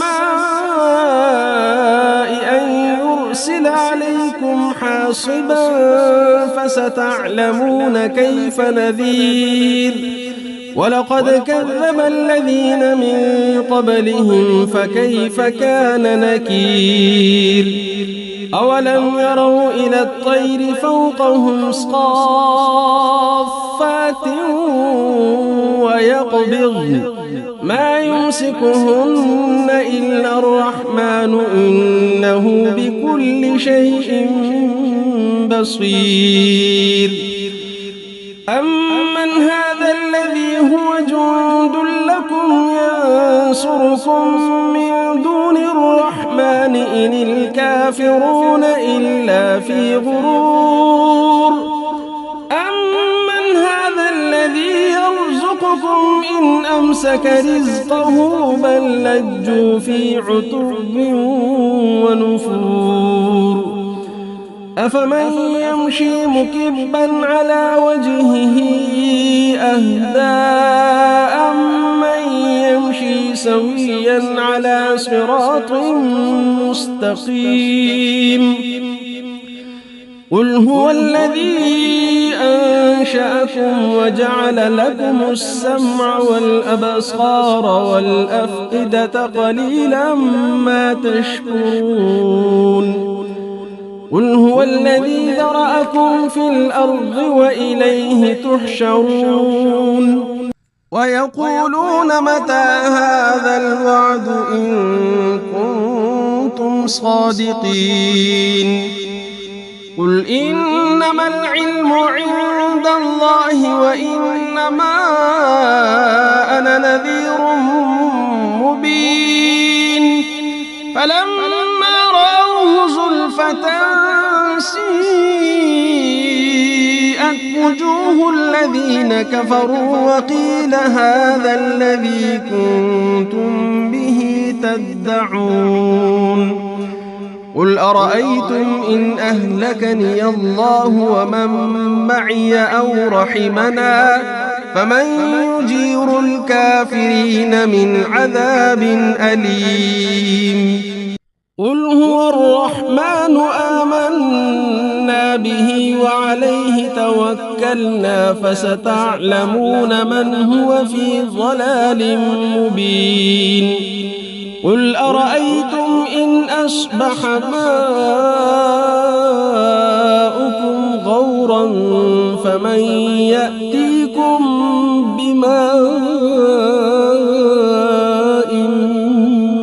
أن يرسل عليكم حاصبا فستعلمون كيف نذير. ولقد كذب الذين من قبلهم فكيف كان نكير. أولم يروا إلى الطير فوقهم صافات ويقبضن ما يمسكهن إلا الرحمن إنه بكل شيء بصير. أمن هذا الذي هو جند لكم ينصركم من دون الرحمن إن الكافرون إلا في غرور. أمن هذا الذي يرزقكم إن أمسك رزقه بل لجوا في عتب ونفور. أفمن يمشي مكبا على وجهه أهدى أمن يمشي سويا على صراط مستقيم. قل هو الذي أنشأكم وجعل لكم السمع والأبصار والأفئدة قليلا ما تشكرون. قل هو الذي ذرأكم في الأرض وإليه تحشرون. ويقولون متى هذا الوعد إن كنتم صادقين. قل إنما العلم عند الله وإنما أنا نذير مبين. فلما رأوه زلفة سيئت وجوه الذين كفروا وقيل هذا الذي كنتم به تدعون. قل أرأيتم إن أهلكني الله ومن معي أو رحمنا فمن يجير الكافرين من عذاب أليم. قل هو الرحمن آمنا به وعليه توكلنا فستعلمون من هو في ضلال مبين. قل أرأيتم إن أصبح ماؤكم غورا فمن يأتيكم بماء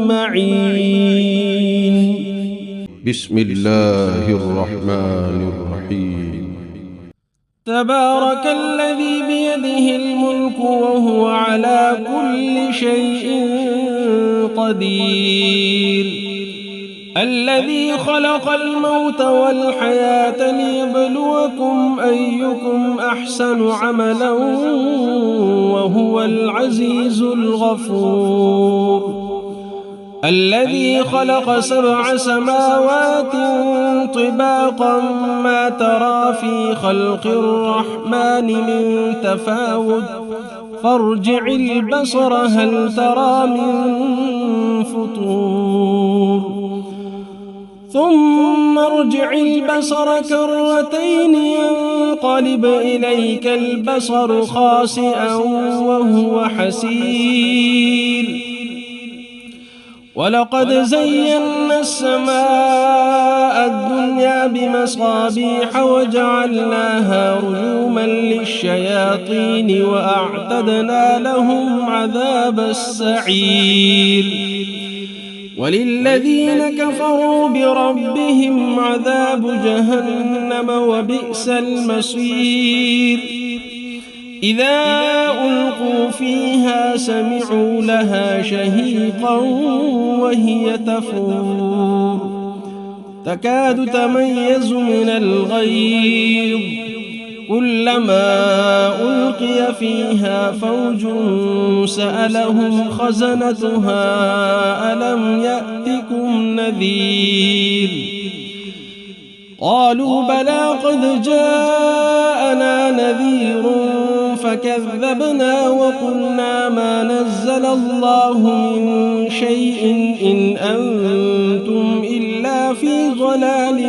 معين. بسم الله الرحمن الرحيم. تبارك الذي بيده الملك وهو على كل شيء قدير. الذي خلق الموت والحياة ليبلوكم أيكم أحسن عملا وهو العزيز الغفور. الذي خلق 7 سماوات طباقا ما ترى في خلق الرحمن من تفاوت فارجع البصر هل ترى من فطور. ثم ارجع البصر كرتين ينقلب إليك البصر خاسئا وهو حسير. ولقد زينا السماء الدنيا بمصابيح وجعلناها رجوما للشياطين وأعتدنا لهم عذاب السعير وللذين كفروا بربهم عذاب جهنم وبئس المصير إذا ألقوا فيها سمعوا لها شهيقا وهي تفور تكاد تميز من الغيظ كلما ألقي فيها فوج سألهم خزنتها ألم يأتكم نذير قالوا بلى قد جاءنا نذير فكذبنا وقلنا ما نزل الله من شيء إن أنتم إلا في ضلال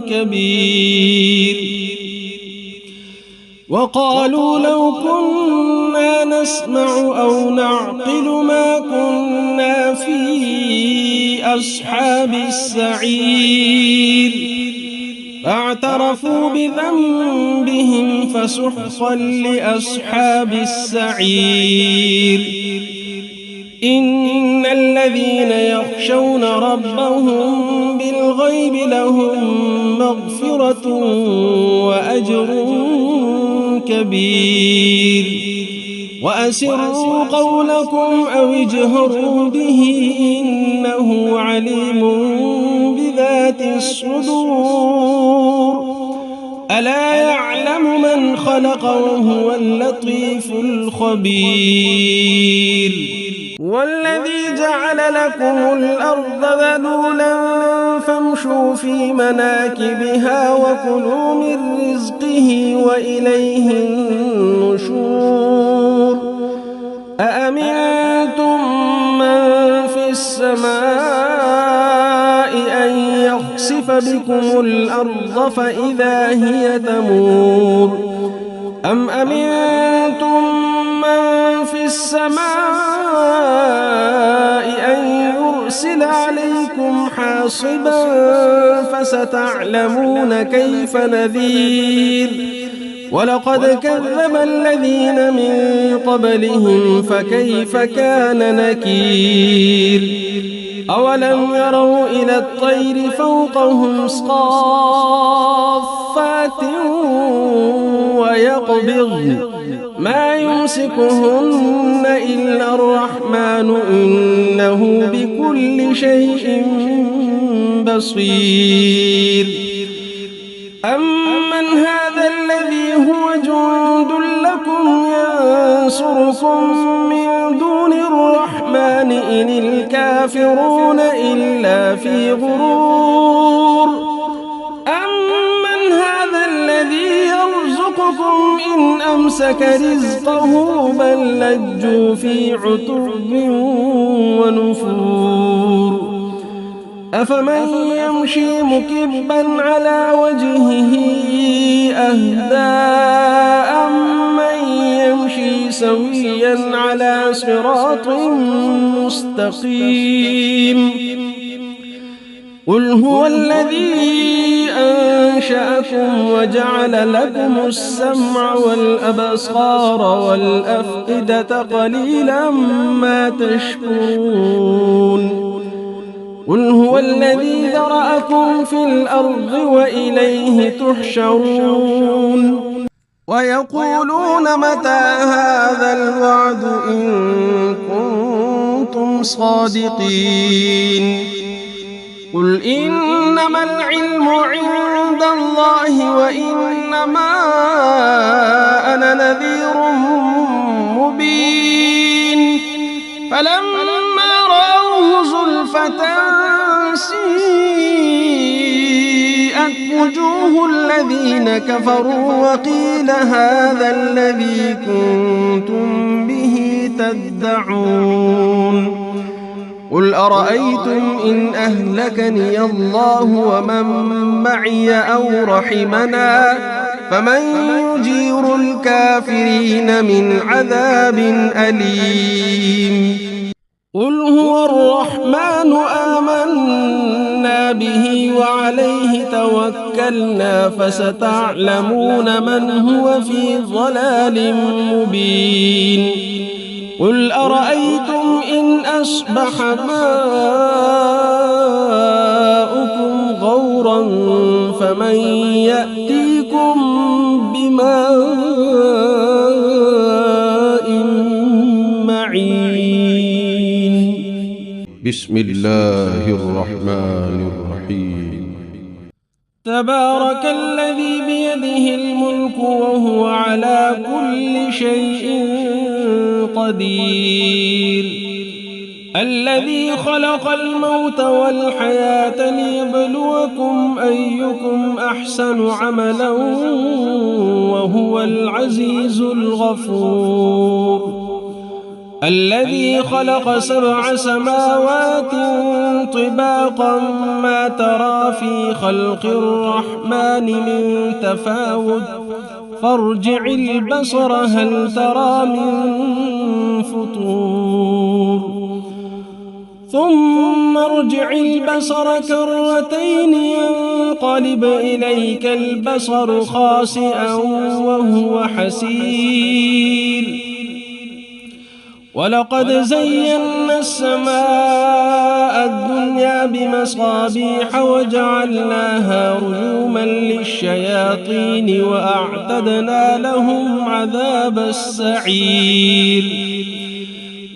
كبير وقالوا لو كنا نسمع أو نعقل ما كنا في أصحاب السعير فاعترفوا بذنبهم فسحقا لأصحاب السعير إن الذين يخشون ربهم بالغيب لهم مغفرة وأجر كبير وأسروا قولكم أو اجهروا به إنه عليم بذات الصدور ألا يعلم من خلق وهو اللطيف الخبير والذي جعل لكم الأرض ذلولا فامشوا في مناكبها وكلوا من رزقه وإليه النشور أأمنتم من في السماء أن يخسف بكم الأرض فإذا هي تمور أم أمنتم من في السماء أن يرسل عليكم حاصبا فستعلمون كيف نذير ولقد كذب الذين من قبلهم فكيف كان نكير أولم يروا إلى الطير فوقهم صافات ويقبضن ما يمسكهن إلا الرحمن إنه بكل شيء بصير أمن هذا الذي هو جند لكم ينصركم من دون الرحمن إن الكافرون إلا في غرور أمن هذا الذي يرزقكم إن أمسك رزقه بل لجوا في عتب ونفور أفمن يمشي مكبا على وجهه أهدى أمن يمشي سويا على صراط مستقيم قل هو الذي أنشأكم وجعل لكم السمع والأبصار والأفئدة قليلا ما تشكرون قل هو الذي ذرأكم في الأرض وإليه تحشرون ويقولون متى هذا الوعد إن كنتم صادقين قل إنما العلم عند الله وإنما أنا نذير مبين فلما رأوه زلفة سيئت وجوه الذين كفروا وقيل هذا الذي كنتم به تدعون قل أرأيتم إن أهلكني الله ومن معي أو رحمنا فمن يجير الكافرين من عذاب أليم قل هو الرحمن آمنا به وعليه توكلنا فستعلمون من هو في ضلال مبين قل أرأيتم إن أصبح ماؤكم غورا فمن يأتيكم بماء معين بسم الله الرحمن الرحيم تبارك الذي بيده الملك وهو على كل شيء قدير الذي خلق الموت والحياة ليبلوكم أيكم أحسن عملا وهو العزيز الغفور الذي خلق 7 سماوات طباقا ما ترى في خلق الرحمن من تفاوت فارجع البصر هل ترى من فطور ثم ارجع البصر كرتين ينقلب إليك البصر خاسئا وهو حسير ولقد زينا السماء الدنيا بمصابيح وجعلناها رجوما للشياطين وأعتدنا لهم عذاب السعير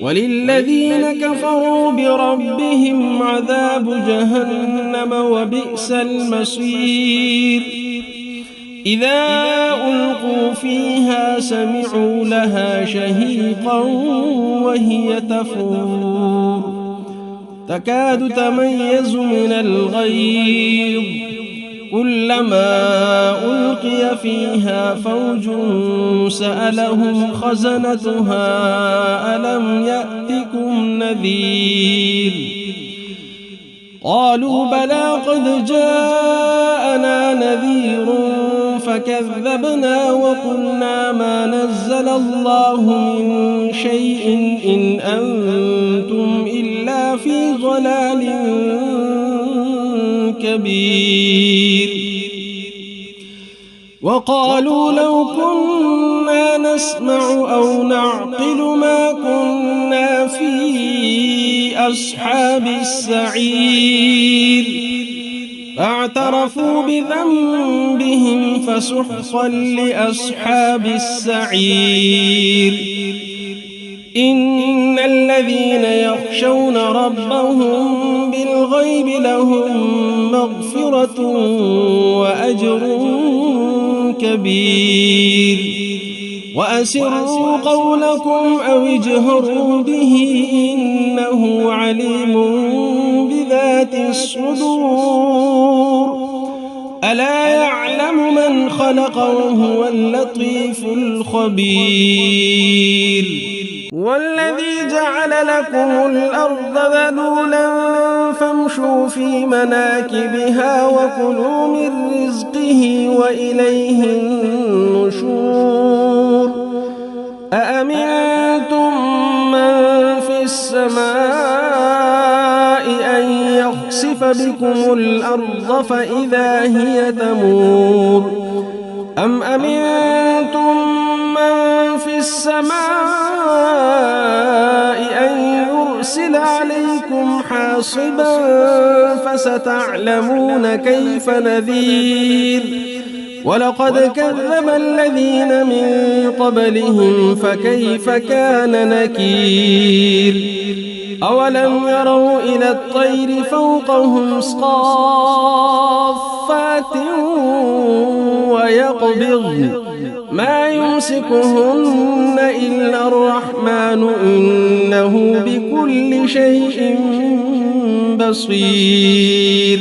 وللذين كفروا بربهم عذاب جهنم وبئس المصير إذا ألقوا فيها سمعوا لها شهيقا وهي تفور تكاد تميز من الغيظ كلما ألقي فيها فوج سألهم خزنتها ألم يأتكم نذير قالوا بلى قد جاءنا نذير فكذبنا وقلنا ما نزل الله من شيء إن أنتم إلا في ضلال كبير وقالوا لو كنا نسمع أو نعقل ما كنا في أصحاب السعير فاعترفوا بذنبهم فسحقا لأصحاب السعير إن الذين يخشون ربهم بالغيب لهم مغفرة وأجر كبير وأسروا قولكم أو اجهروا به إنه عليم بذات الصدور ألا يعلم من خلق وهو اللطيف الخبير والذي جعل لكم الأرض ذلولا فامشوا في مناكبها وكلوا من رزقه وإليه النشور أأمنتم من في السماء أن يخسف بكم الأرض فإذا هي تمور أم أمنتم من في السماء أن يرسل عليكم حاصبا فستعلمون كيف نذير ولقد كذب الذين من قبلهم فكيف كان نكير أولم يروا إلى الطير فوقهم صافات ويقبضن ما يمسكهن إلا الرحمن إنه بكل شيء بصير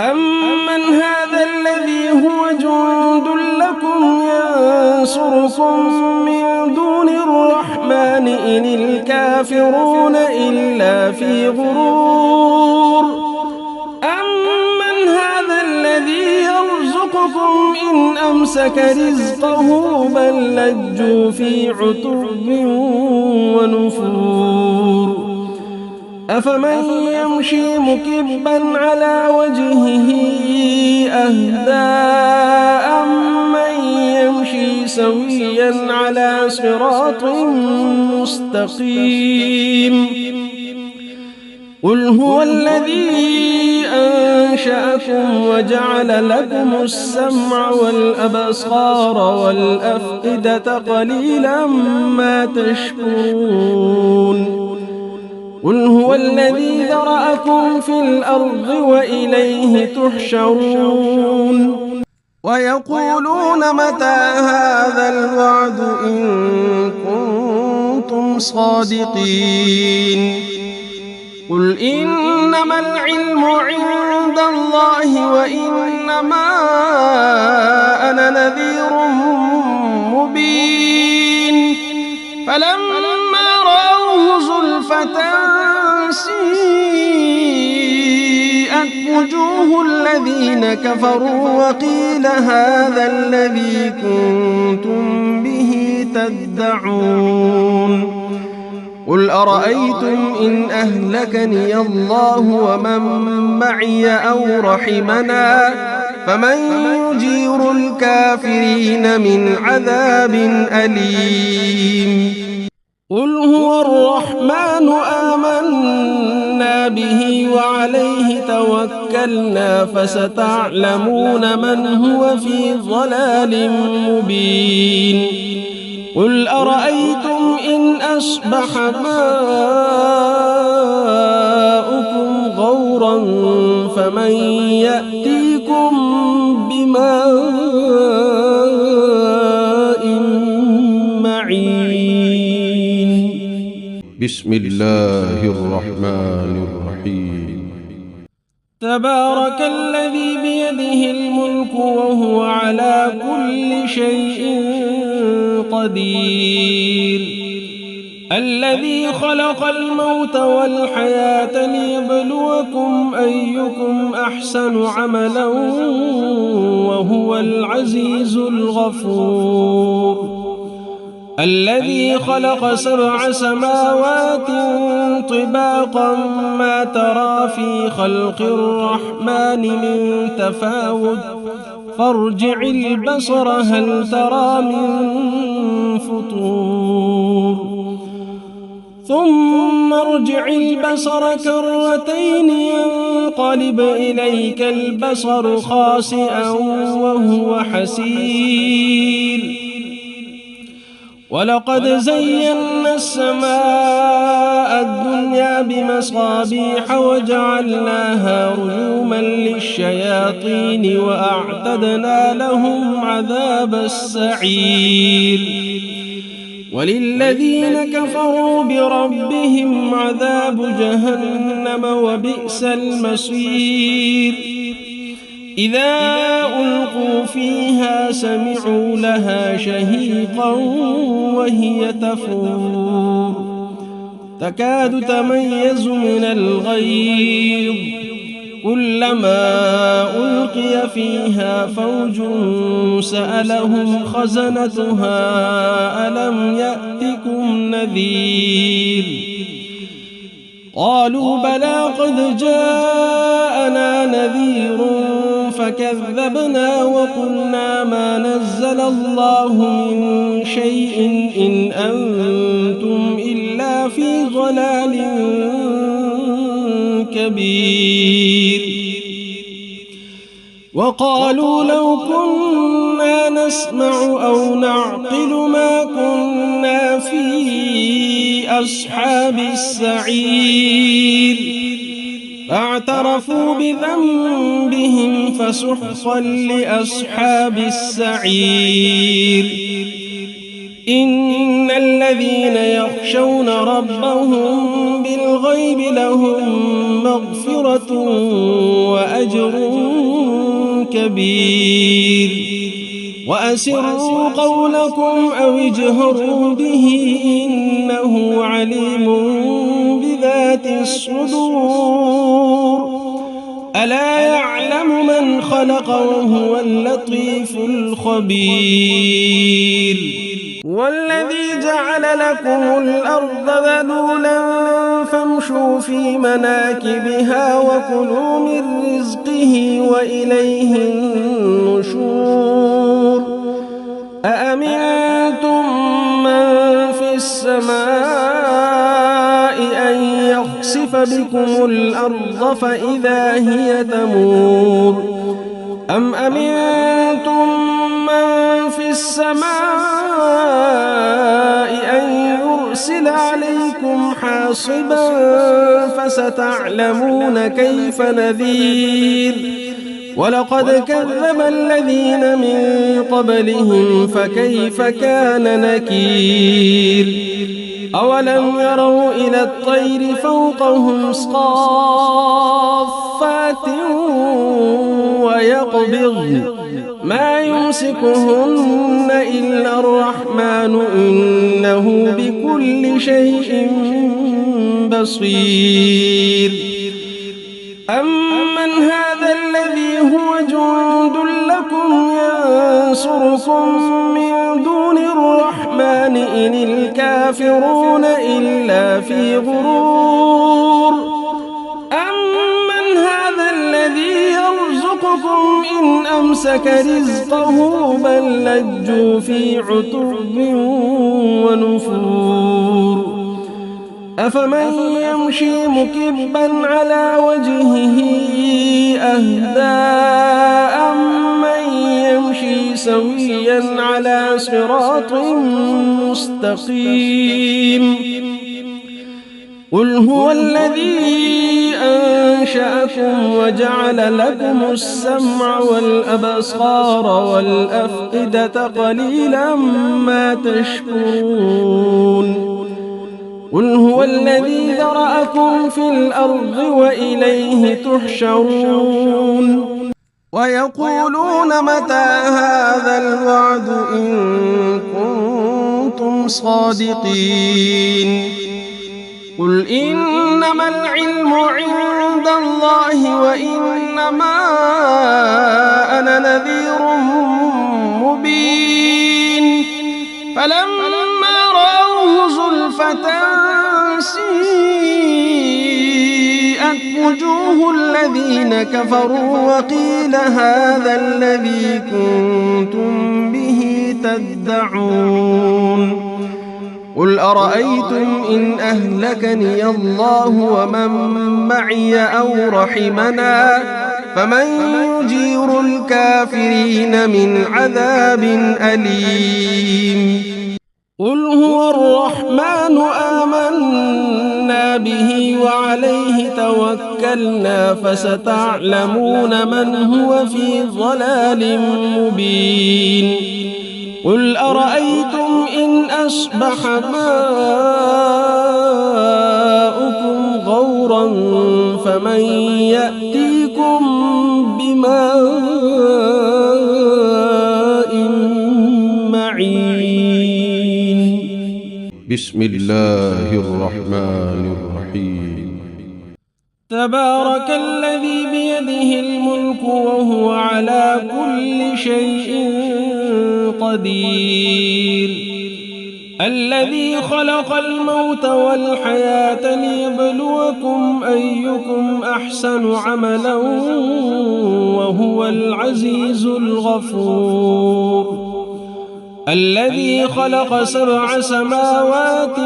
أمن هذا الذي هو جند لكم ينصركم من دون الرحمن إن الكافرون إلا في غرور أمن هذا الذي يرزقكم يرزقكم إن أمسك رزقه بل لجوا في عتو ونفور أفمن يمشي مكبا على وجهه أهدى أمن يمشي سويا على صراط مستقيم قل هو الذي أنشأكم وجعل لكم السمع والأبصار والأفئدة قليلا ما تشكرون قل هو الذي ذرأكم في الأرض وإليه تحشرون ويقولون متى هذا الوعد إن كنتم صادقين قل إنما العلم عند الله وإنما أنا نذير مبين فلما رأوه زلفة سيئت وجوه الذين كفروا وقيل هذا الذي كنتم به تدعون قل أرأيتم إن أهلكني الله ومن معي أو رحمنا فمن يجير الكافرين من عذاب أليم قل هو الرحمن آمنا به وعليه توكلنا فستعلمون من هو في ضلال مبين قل أرأيتم إن أصبح ماؤكم غورا فمن يأتيكم بماء معين بسم الله الرحمن الرحيم تبارك الذي بيده الملك وهو على كل شيء قدير الذي خلق الموت والحياة ليبلوكم أيكم أحسن عملا وهو العزيز الغفور الذي خلق 7 سماوات طباقا ما ترى في خلق الرحمن من تفاوت فارجع البصر هل ترى من فطور ثم ارجع البصر كرتين ينقلب إليك البصر خاسئا وهو حسير ولقد زينا السماء الدنيا بمصابيح وجعلناها رجوما للشياطين وأعتدنا لهم عذاب السعير وللذين كفروا بربهم عذاب جهنم وبئس المصير إذا ألقوا فيها سمعوا لها شهيقا وهي تفور تكاد تميز من الغيظ كلما ألقي فيها فوج سألهم خزنتها ألم يأتكم نذير قالوا بلى قد جاءنا نذير فكذبنا وقلنا ما نزل الله من شيء إن أنتم إلا في ضلال كبير وقالوا لو كنا نسمع أو نعقل ما كنا في أصحاب السعير فاعترفوا بذنبهم فسحقا لأصحاب السعير إن الذين يخشون ربهم بالغيب لهم مغفرة وأجر كبير وأسروا قولكم أو اجهروا به إنه عليم بذات الصدور ألا يعلم من خلق وهو اللطيف الخبير والذي جعل لكم الأرض ذلولا فامشوا في مناكبها وكلوا من رزقه وإليه النشور أأمنتم من في السماء أن يخسف بكم الأرض فإذا هي تمور أم أمنتم من في السماء أن يرسل عليكم حاصبا فستعلمون كيف نذير ولقد كذب الذين من قبلهم فكيف كان نكير أولم يروا إلى الطير فوقهم صافات ويقبضن ما يمسكهن إلا الرحمن إنه بكل شيء بصير أمن هذا الذي هو جند لكم ينصركم من دون الرحمن إن الكافرون إلا في غرور أمن هذا الذي يرزقكم إن أمسك رزقه بل لجوا في عتب ونفور أفمن يمشي مكبا على وجهه أهدى أمن يمشي سويا على صراط مستقيم قل هو الذي أنشأكم وجعل لكم السمع والأبصار والأفئدة قليلا ما تشكرون قل هو الذي ذرأكم في الأرض وإليه تحشرون ويقولون متى هذا الوعد إن كنتم صادقين قل إنما العلم عند الله وإنما أنا نذير مبين فلما رأوه زلفة سيئت وجوه الذين كفروا وقيل هذا الذي كنتم به تدعون قل أرأيتم إن أهلكني الله ومن معي أو رحمنا فمن يجير الكافرين من عذاب أليم قل هو الرحمن آمنا به وعليه توكلنا فستعلمون من هو في ضلال مبين قل أرأيتم إن أصبح ماؤكم غورا فمن يأتيكم بماء معين بسم الله الرحمن الرحيم تبارك الذي بيده الملك وهو على كل شيء قدير الذي خلق الموت والحياة ليبلوكم أيكم أحسن عملا وهو العزيز الغفور الذي خلق 7 سماوات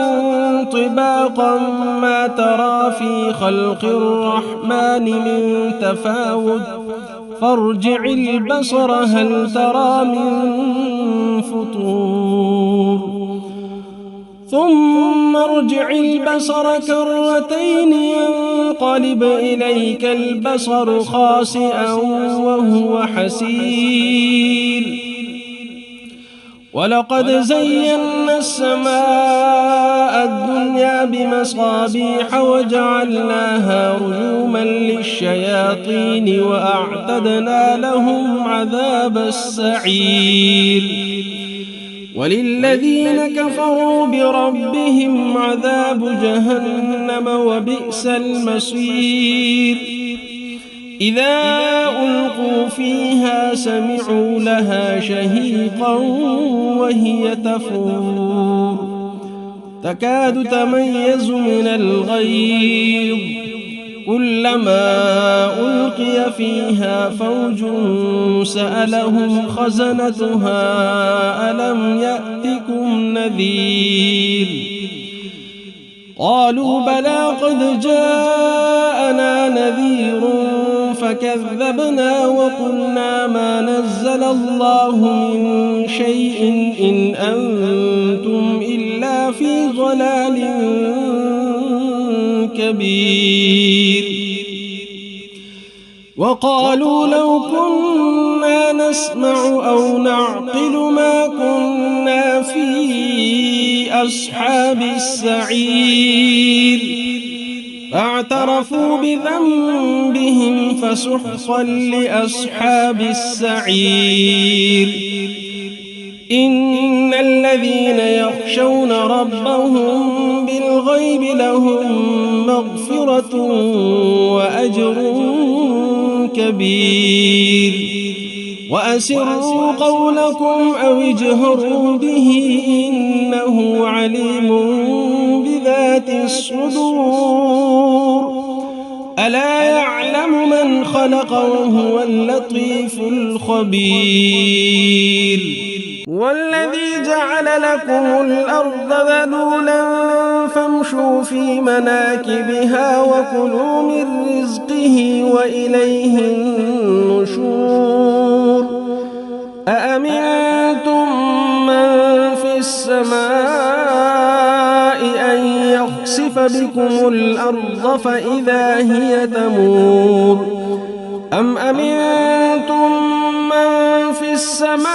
طباقا ما ترى في خلق الرحمن من تفاوت فارجع البصر هل ترى من فطور ثم ارجع البصر كرتين ينقلب إليك البصر خاسئا وهو حسير ولقد زينا السماء الدنيا بمصابيح وجعلناها رجوما للشياطين وأعتدنا لهم عذاب السعير وللذين كفروا بربهم عذاب جهنم وبئس المصير إذا ألقوا فيها سمعوا لها شهيقا وهي تفور تكاد تميز من الغيظ كلما ألقي فيها فوج سألهم خزنتها ألم يأتكم نذير قالوا بلى قد جاءنا نذير فكذبنا وقلنا ما نزل الله من شيء إن أنتم إلا في ضلال كبير وقالوا لو كنا نسمع أو نعقل ما كنا في أصحاب السعير فاعترفوا بذنبهم فسحقا لأصحاب السعير إن الذين يخشون ربهم بالغيب لهم مغفرة وأجر كبير وأسروا قولكم أو اجهروا به إنه عليم بذات الصدور ألا يعلم من خلق وهو اللطيف الخبير والذي جعل لكم الأرض ذلولا فامشوا في مناكبها وكلوا من رزقه وإليه النشور أأمنتم من في السماء أن يخسف بكم الأرض فإذا هي تمور أم أمنتم من في السماء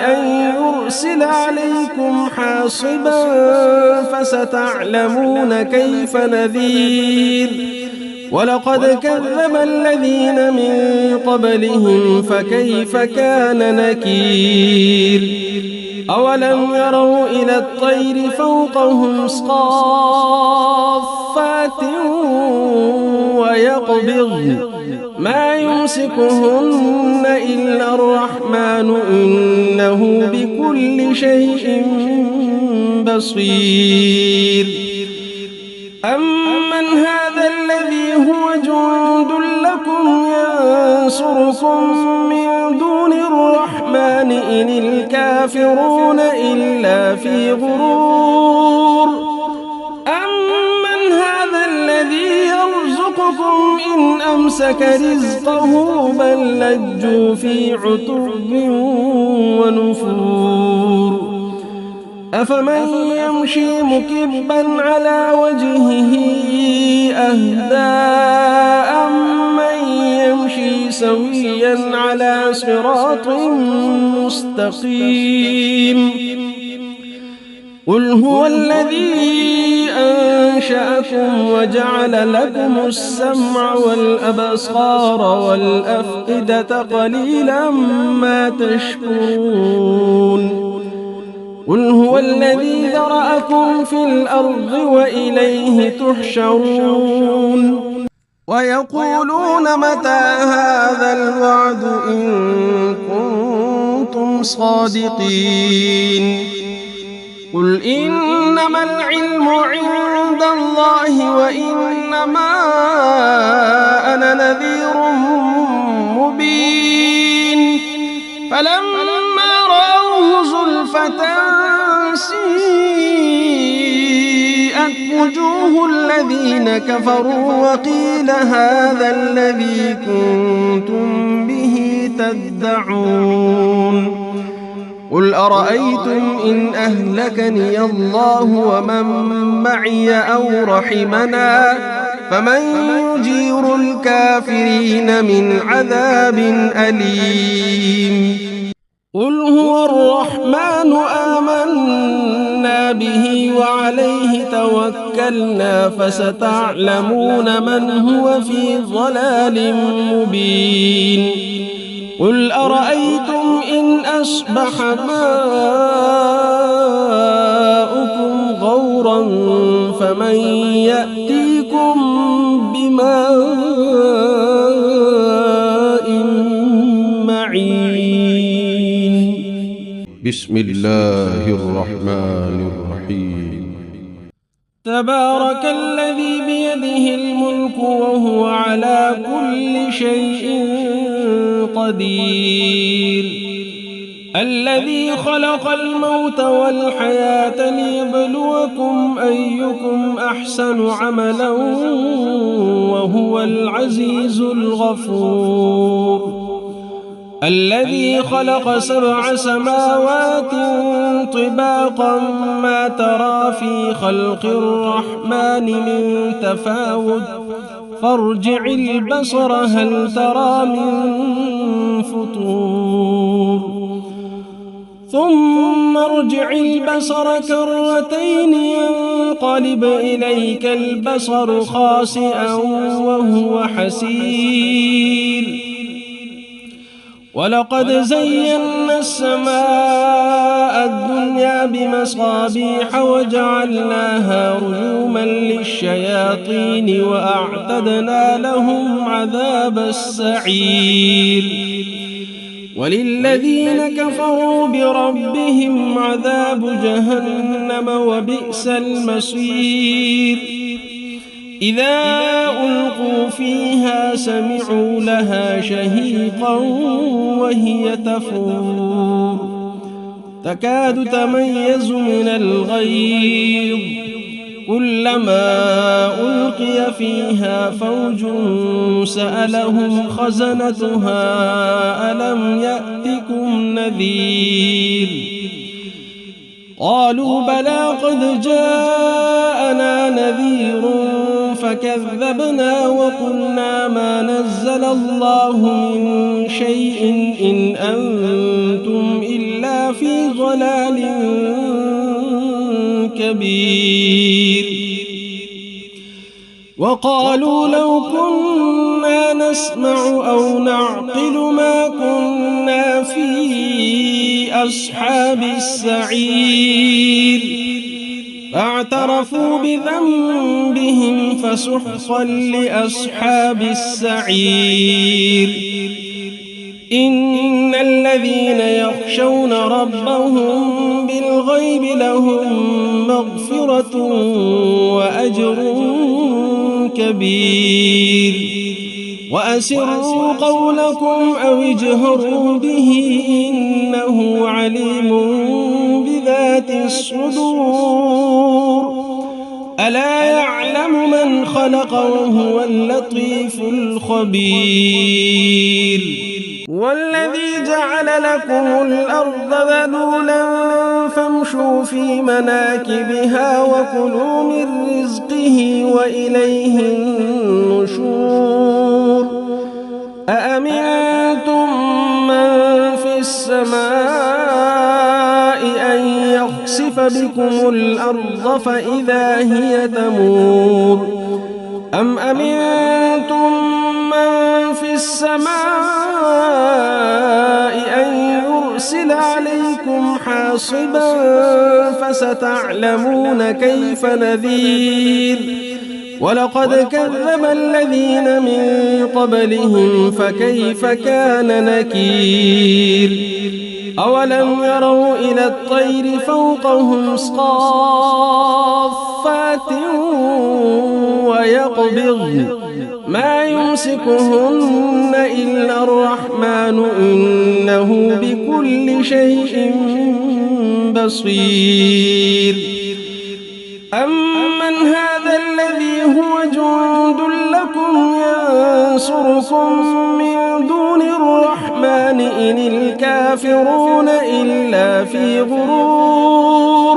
أن يرسل عليكم حاصبا فستعلمون كيف نذير ولقد كذب الذين من قبلهم فكيف كان نكير أولم يروا إلى الطير فوقهم صافات ويقبضن ما يمسكهن إلا الرحمن إنه بكل شيء بصير أمن هذا الذي هو جند لكم ينصركم من دون الرحمن إن الكافرون إلا في غرور أمن هذا الذي يرزقكم إن أمسك رزقه بل لجوا في عتب ونفور أفمن يمشي مكبا على وجهه أهدى أمن يمشي سويا على صراط مستقيم قل هو الذي أنشأكم وجعل لكم السمع والأبصار والأفئدة قليلا ما تشكرون قل هو الذي ذرأكم في الأرض وإليه تحشرون ويقولون متى هذا الوعد إن كنتم صادقين قل إنما العلم عند الله وإنما أنا نذير مبين فلما رأوه زلفة سيئت وجوه الذين كفروا وقيل هذا الذي كنتم به تدعون قل أرأيتم إن أهلكني الله ومن معي أو رحمنا فمن يجير الكافرين من عذاب أليم قل هو الرحمن آمنا به وعليه توكلنا فستعلمون من هو في ضلال مبين قل أرأيتم إن أصبح ماؤكم غورا فمن يأتيكم بماء أجمعين. بسم الله الرحمن الرحيم. تبارك الذي بيده الملك وهو على كل شيء قدير، الذي خلق الموت والحياة ليبلوكم أيكم أحسن عملا وهو العزيز الغفور، الذي خلق 7 سماوات طباقا ما ترى في خلق الرحمن من تفاوت فارجع البصر هل ترى من فطور ثم ارجع البصر كرتين ينقلب إليك البصر خاسئا وهو حسير، ولقد زينا السماء الدنيا بمصابيح وجعلناها رجوما للشياطين وأعتدنا لهم عذاب السعير، وللذين كفروا بربهم عذاب جهنم وبئس المصير، إذا ألقوا فيها سمعوا لها شهيقا وهي تفور تكاد تميز من الغيظ، كلما ألقي فيها فوج سألهم خزنتها ألم يأتكم نذير، قالوا بلى قد جاءنا نذير فكذبنا وقلنا ما نزل الله من شيء إن أنتم إلا في ضلال كبير، وقالوا لو كنا نسمع أو نعقل ما كنا في أصحاب السعير، فاعترفوا بذنبهم فسحقا لأصحاب السعير، إن الذين يخشون ربهم بالغيب لهم مغفرة وأجر كبير، وأسروا قولكم أو اجهروا به إنه عليم بذات الصدور، ألا يعلم من خلق وهو اللطيف الخبير، والذي جعل لكم الأرض ذلولا فامشوا في مناكبها وكلوا من رزقه وإليه النشور، أأمنتم من في السماء أن يخسف بكم الأرض فإذا هي تمور، أم أمنتم من في السماء أن يرسل عليكم حاصبا فستعلمون كيف نذير، ولقد كذب الذين من قبلهم فكيف كان نكير، أولم يروا إلى الطير فوقهم صافات ويقبضن ما يمسكهن إلا الرحمن إنه بكل شيء بصير، أمن هذا الذي هو جند لكم ينصركم من دون الرحمن إن الكافرون إلا في غرور،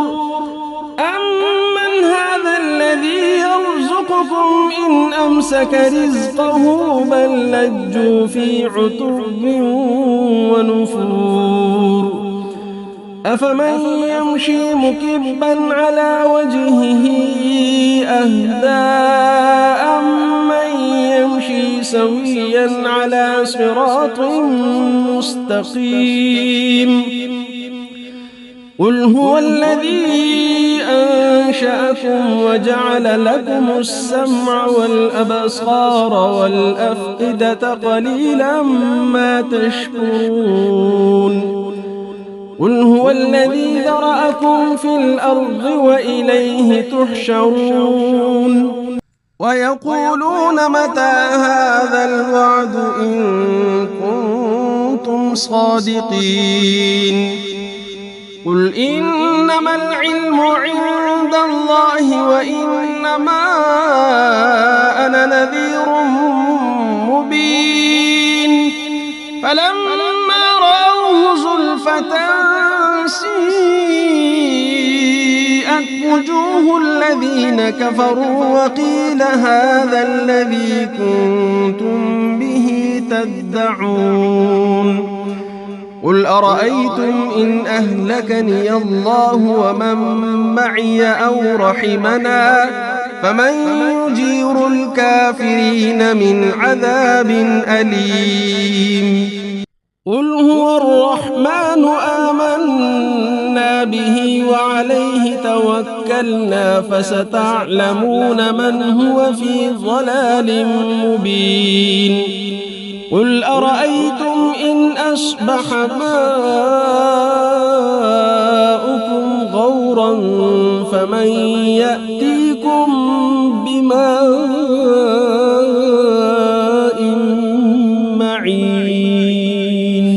أمن هذا الذي يرزقكم إن أمسك رزقه بل لجوا في عتب ونفور، أفمن يمشي مكبا على وجهه أهدى أمن يمشي سويا على صراط مستقيم، قل هو الذي أنشأكم وجعل لكم السمع والأبصار والأفئدة قليلا ما تشكرون قل هو الذي ذرأكم في الأرض وإليه تحشرون ويقولون متى هذا الوعد إن كنتم صادقين قل إنما العلم عند الله وإنما أنا نذير مبين فلما رأوه زلفة سيئت وجوه الذين كفروا وقيل هذا الذي كنتم به تدعون قل أرأيتم إن أهلكني الله ومن معي أو رحمنا فمن يجير الكافرين من عذاب أليم قل هو الرحمن آمنا به وعليه توكلنا فستعلمون من هو في ضلال مبين قل أرأيتم إن أصبح ماؤكم غورا فمن يأتيكم بماء معين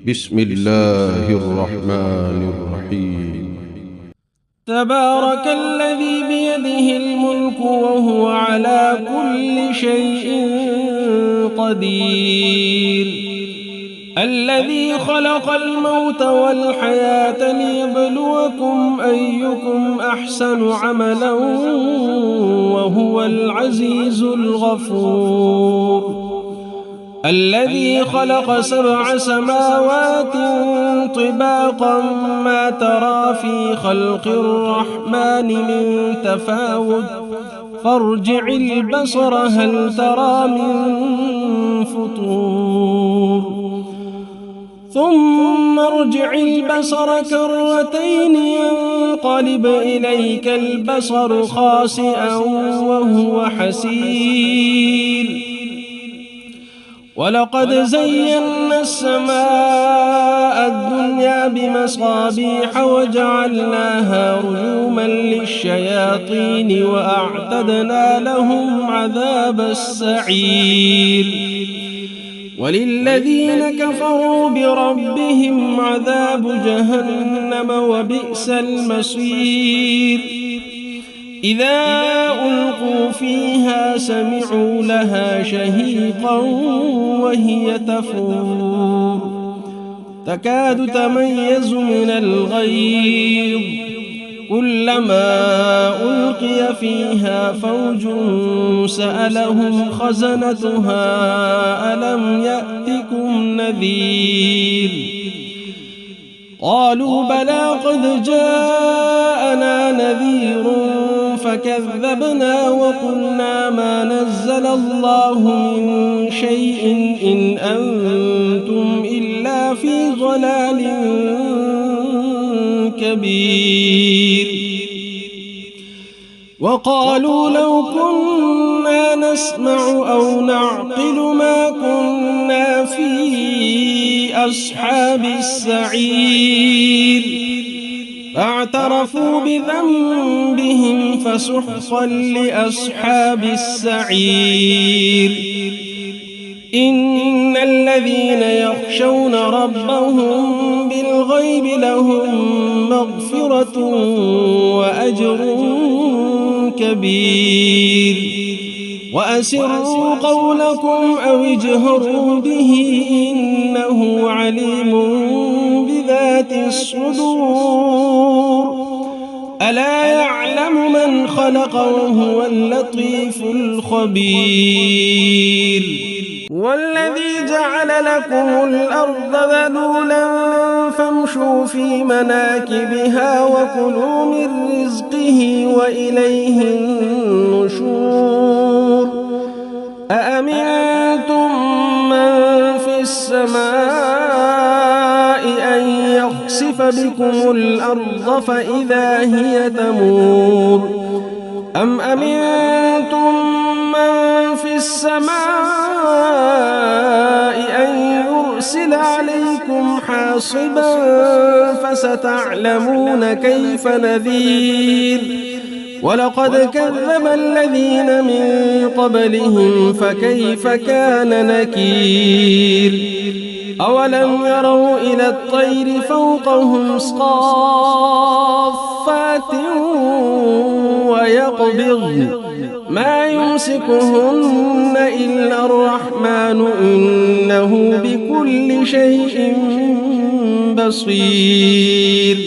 بسم الله الرحمن الرحيم تبارك الذي بيده الملك وهو على كل شيء قدير الذي خلق الموت والحياة ليبلوكم أيكم أحسن عملا وهو العزيز الغفور الذي خلق 7 سماوات طباقا ما ترى في خلق الرحمن من تفاوت فارجع البصر هل ترى من فطور ثم ارجع البصر كرتين ينقلب إليك البصر خاسئا وهو حسير ولقد زينا السماء الدنيا بمصابيح وجعلناها رجوما للشياطين وأعتدنا لهم عذاب السعير وللذين كفروا بربهم عذاب جهنم وبئس المصير إذا ألقوا فيها سمعوا لها شهيقا وهي تفور تكاد تميز من الغيظ كلما ألقي فيها فوج سألهم خزنتها ألم يأتكم نذير قالوا بلى قد جاءنا نذير فكذبنا وقلنا ما نزل الله من شيء إن أنتم إلا في ضلال كبير وقالوا لو كنا نسمع أو نعقل ما كنا في أصحاب السعير فاعترفوا بذنبهم فسحقا لأصحاب السعير إن الذين يخشون ربهم بالغيب لهم مغفرة وأجر كبير وأسروا قولكم أو اجهروا به إنه عليم بذات الصدور ألا يعلم من خلق وهو اللطيف الخبير والذي جعل لكم الأرض ذلولا فامشوا في مناكبها وكلوا من رزقه وإليه النشور أأمنتم من في السماء أن يخسف يخسف بكم الأرض فإذا هي تمور أم أمنتم من في السماء أن يرسل عليكم حاصبا فستعلمون كيف نذير ولقد كذب الذين من قبلهم فكيف كان نكير أولم يروا إلى الطير فوقهم صافات ويقبضن ما يمسكهن إلا الرحمن إنه بكل شيء بصير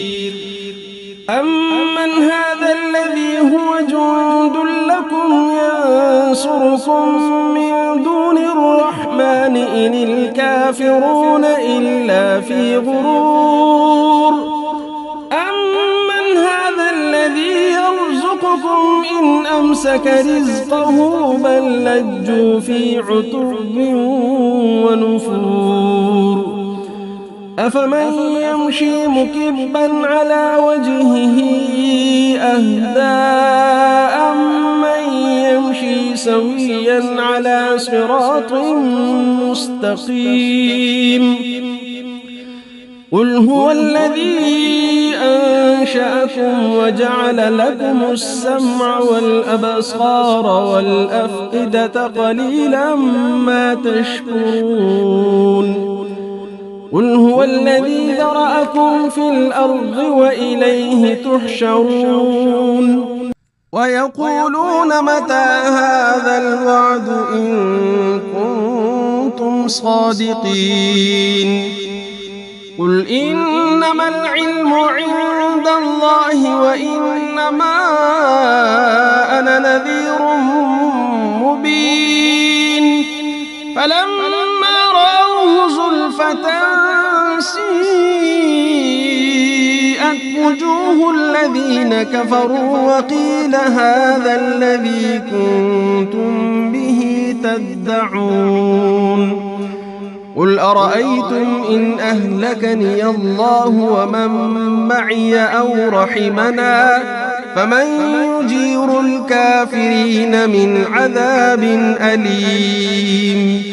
أمن هذا الذي هو جند لكم ينصركم من دون الرحمن إن الكافرون إلا في غرور أمن هذا الذي يرزقكم إن أمسك رزقه بل لجوا في عتب ونفور أفمن يمشي مكبا على وجهه أهدى أمن يمشي سويا على صراط مستقيم قل هو الذي أنشأكم وجعل لكم السمع والأبصار والأفئدة قليلا ما تشكرون قل هو الذي ذرأكم في الأرض وإليه تحشرون ويقولون متى هذا الوعد إن كنتم صادقين قل إنما العلم عند الله وإنما أنا نذير مبين فلما رأوه زلفة سيئت وجوه الذين كفروا وقيل هذا الذي كنتم به تدعون قل أرأيتم إن أهلكني الله ومن معي أو رحمنا فمن يجير الكافرين من عذاب أليم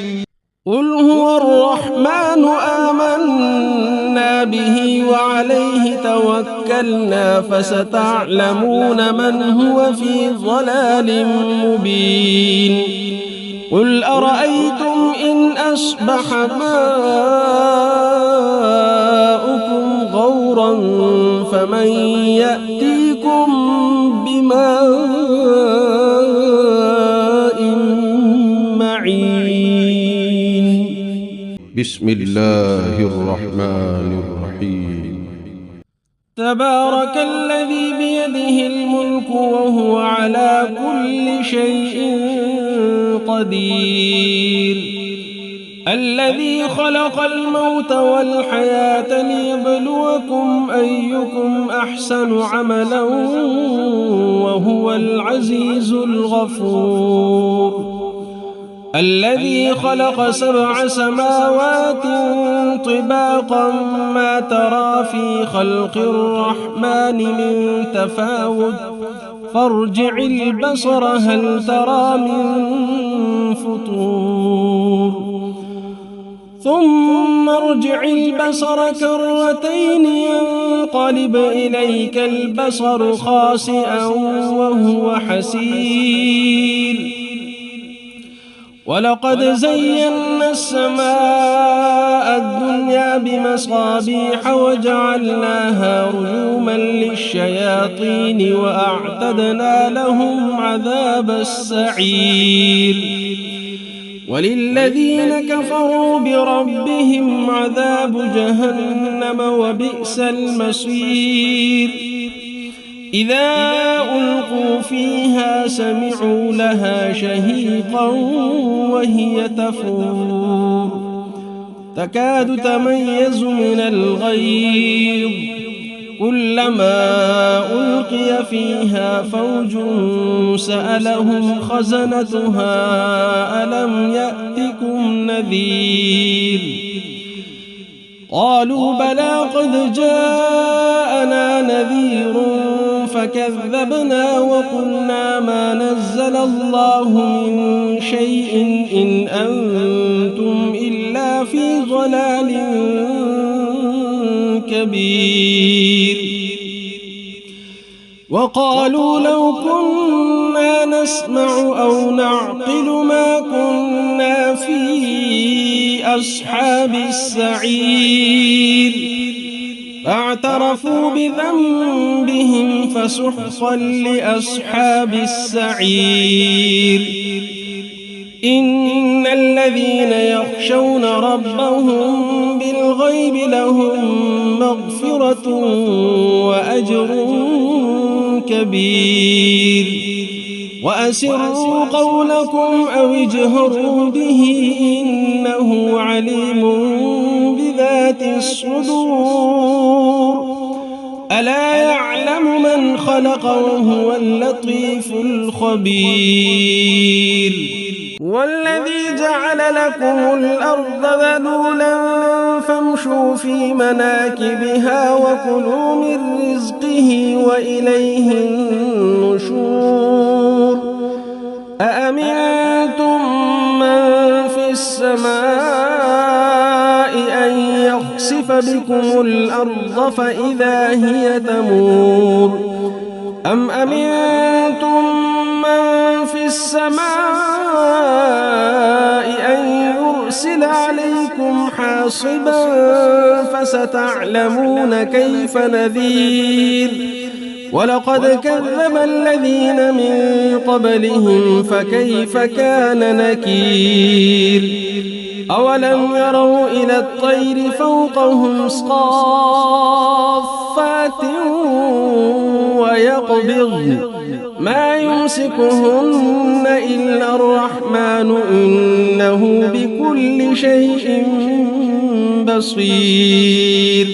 قل هو الرحمن آمنا به وعليه توكلنا فستعلمون من هو في ضلال مبين قل أرأيتم إن أصبح ماؤكم غورا فمن يأتيكم بماء معين بسم الله الرحمن الرحيم تبارك الذي بيده الملك وهو على كل شيء قدير الذي خلق الموت والحياة ليبلوكم أيكم أحسن عملا وهو العزيز الغفور الذي خلق 7 سماوات طباقا ما ترى في خلق الرحمن من تفاوت فارجع البصر هل ترى من فطور ثم ارجع البصر كرتين ينقلب إليك البصر خاسئا وهو حسير ولقد زينا السماء الدنيا بمصابيح وجعلناها رجوما للشياطين وأعتدنا لهم عذاب السعير وللذين كفروا بربهم عذاب جهنم وبئس المصير إذا ألقوا فيها سمعوا لها شهيقا وهي تفور تكاد تميز من الغيظ كلما ألقي فيها فوج سألهم خزنتها ألم يأتكم نذير قالوا بلى قد جاءنا نذير فكذبنا وقلنا ما نزل الله من شيء إن أنتم إلا في ضلال كبير وقالوا لو كنا نسمع أو نعقل ما كنا في أصحاب السعير فاعترفوا بذنبهم فسحقا لأصحاب السعير إن الذين يخشون ربهم بالغيب لهم مغفرة وأجر كبير وأسروا قولكم أو اجهروا به إنه عليم بذات الصدور ألا يعلم من خلق وهو اللطيف الخبير والذي جعل لكم الأرض ذلولا فامشوا في مناكبها وكلوا من رزقه وإليه النشور أأمنتم من في السماء أن يخسف بكم الأرض فإذا هي تمور أم أمنتم من في السماء أن يرسل عليكم حاصبا فستعلمون كيف نذير ولقد كذب الذين من قبلهم فكيف كان نكير أولم يروا إلى الطير فوقهم صافات ويقبضن ما يمسكهن إلا الرحمن إنه بكل شيء بصير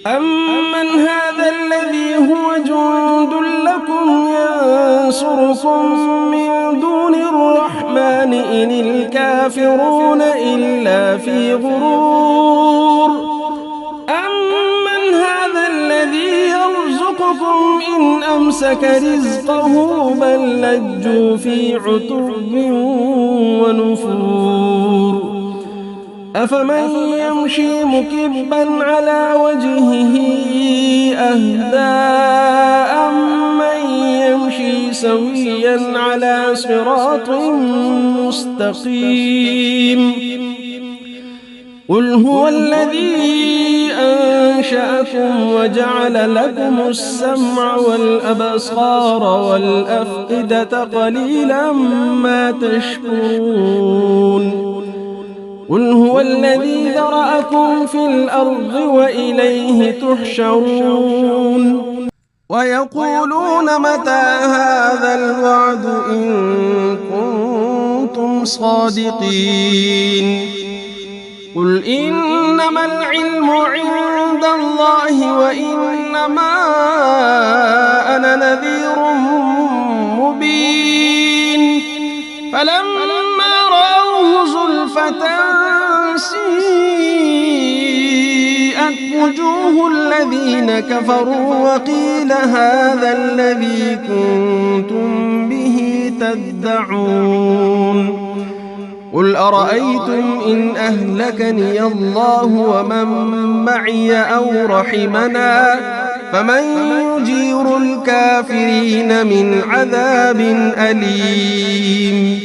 أمن هذا الذي هو جند لكم ينصركم من دون الرحمن إن الكافرون إلا في غرور أمن هذا الذي يرزقكم إن أمسك رزقه بل لجوا في عتب ونفور أفمن يمشي مكبا على وجهه أهدى أمن يمشي سويا على صراط مستقيم قل هو الذي أنشأكم وجعل لكم السمع والأبصار والأفئدة قليلا ما تشكرون قل هو الذي ذرأكم في الأرض وإليه تحشرون ويقولون متى هذا الوعد إن كنتم صادقين قل إنما العلم عند الله وإنما أنا نذير مبين فلما رأوه زلفة سيئت وجوه الذين كفروا وقيل هذا الذي كنتم به تدعون قل أرأيتم إن أهلكني الله ومن معي أو رحمنا فمن يجير الكافرين من عذاب أليم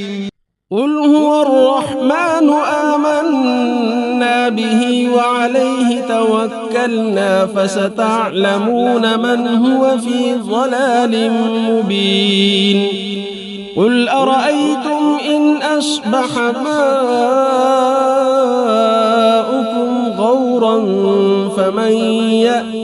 قل هو الرحمن آمنا به وعليه توكلنا فستعلمون من هو في ضلال مبين قل أرأيتم إن أصبح ماؤكم غورا فمن يأتي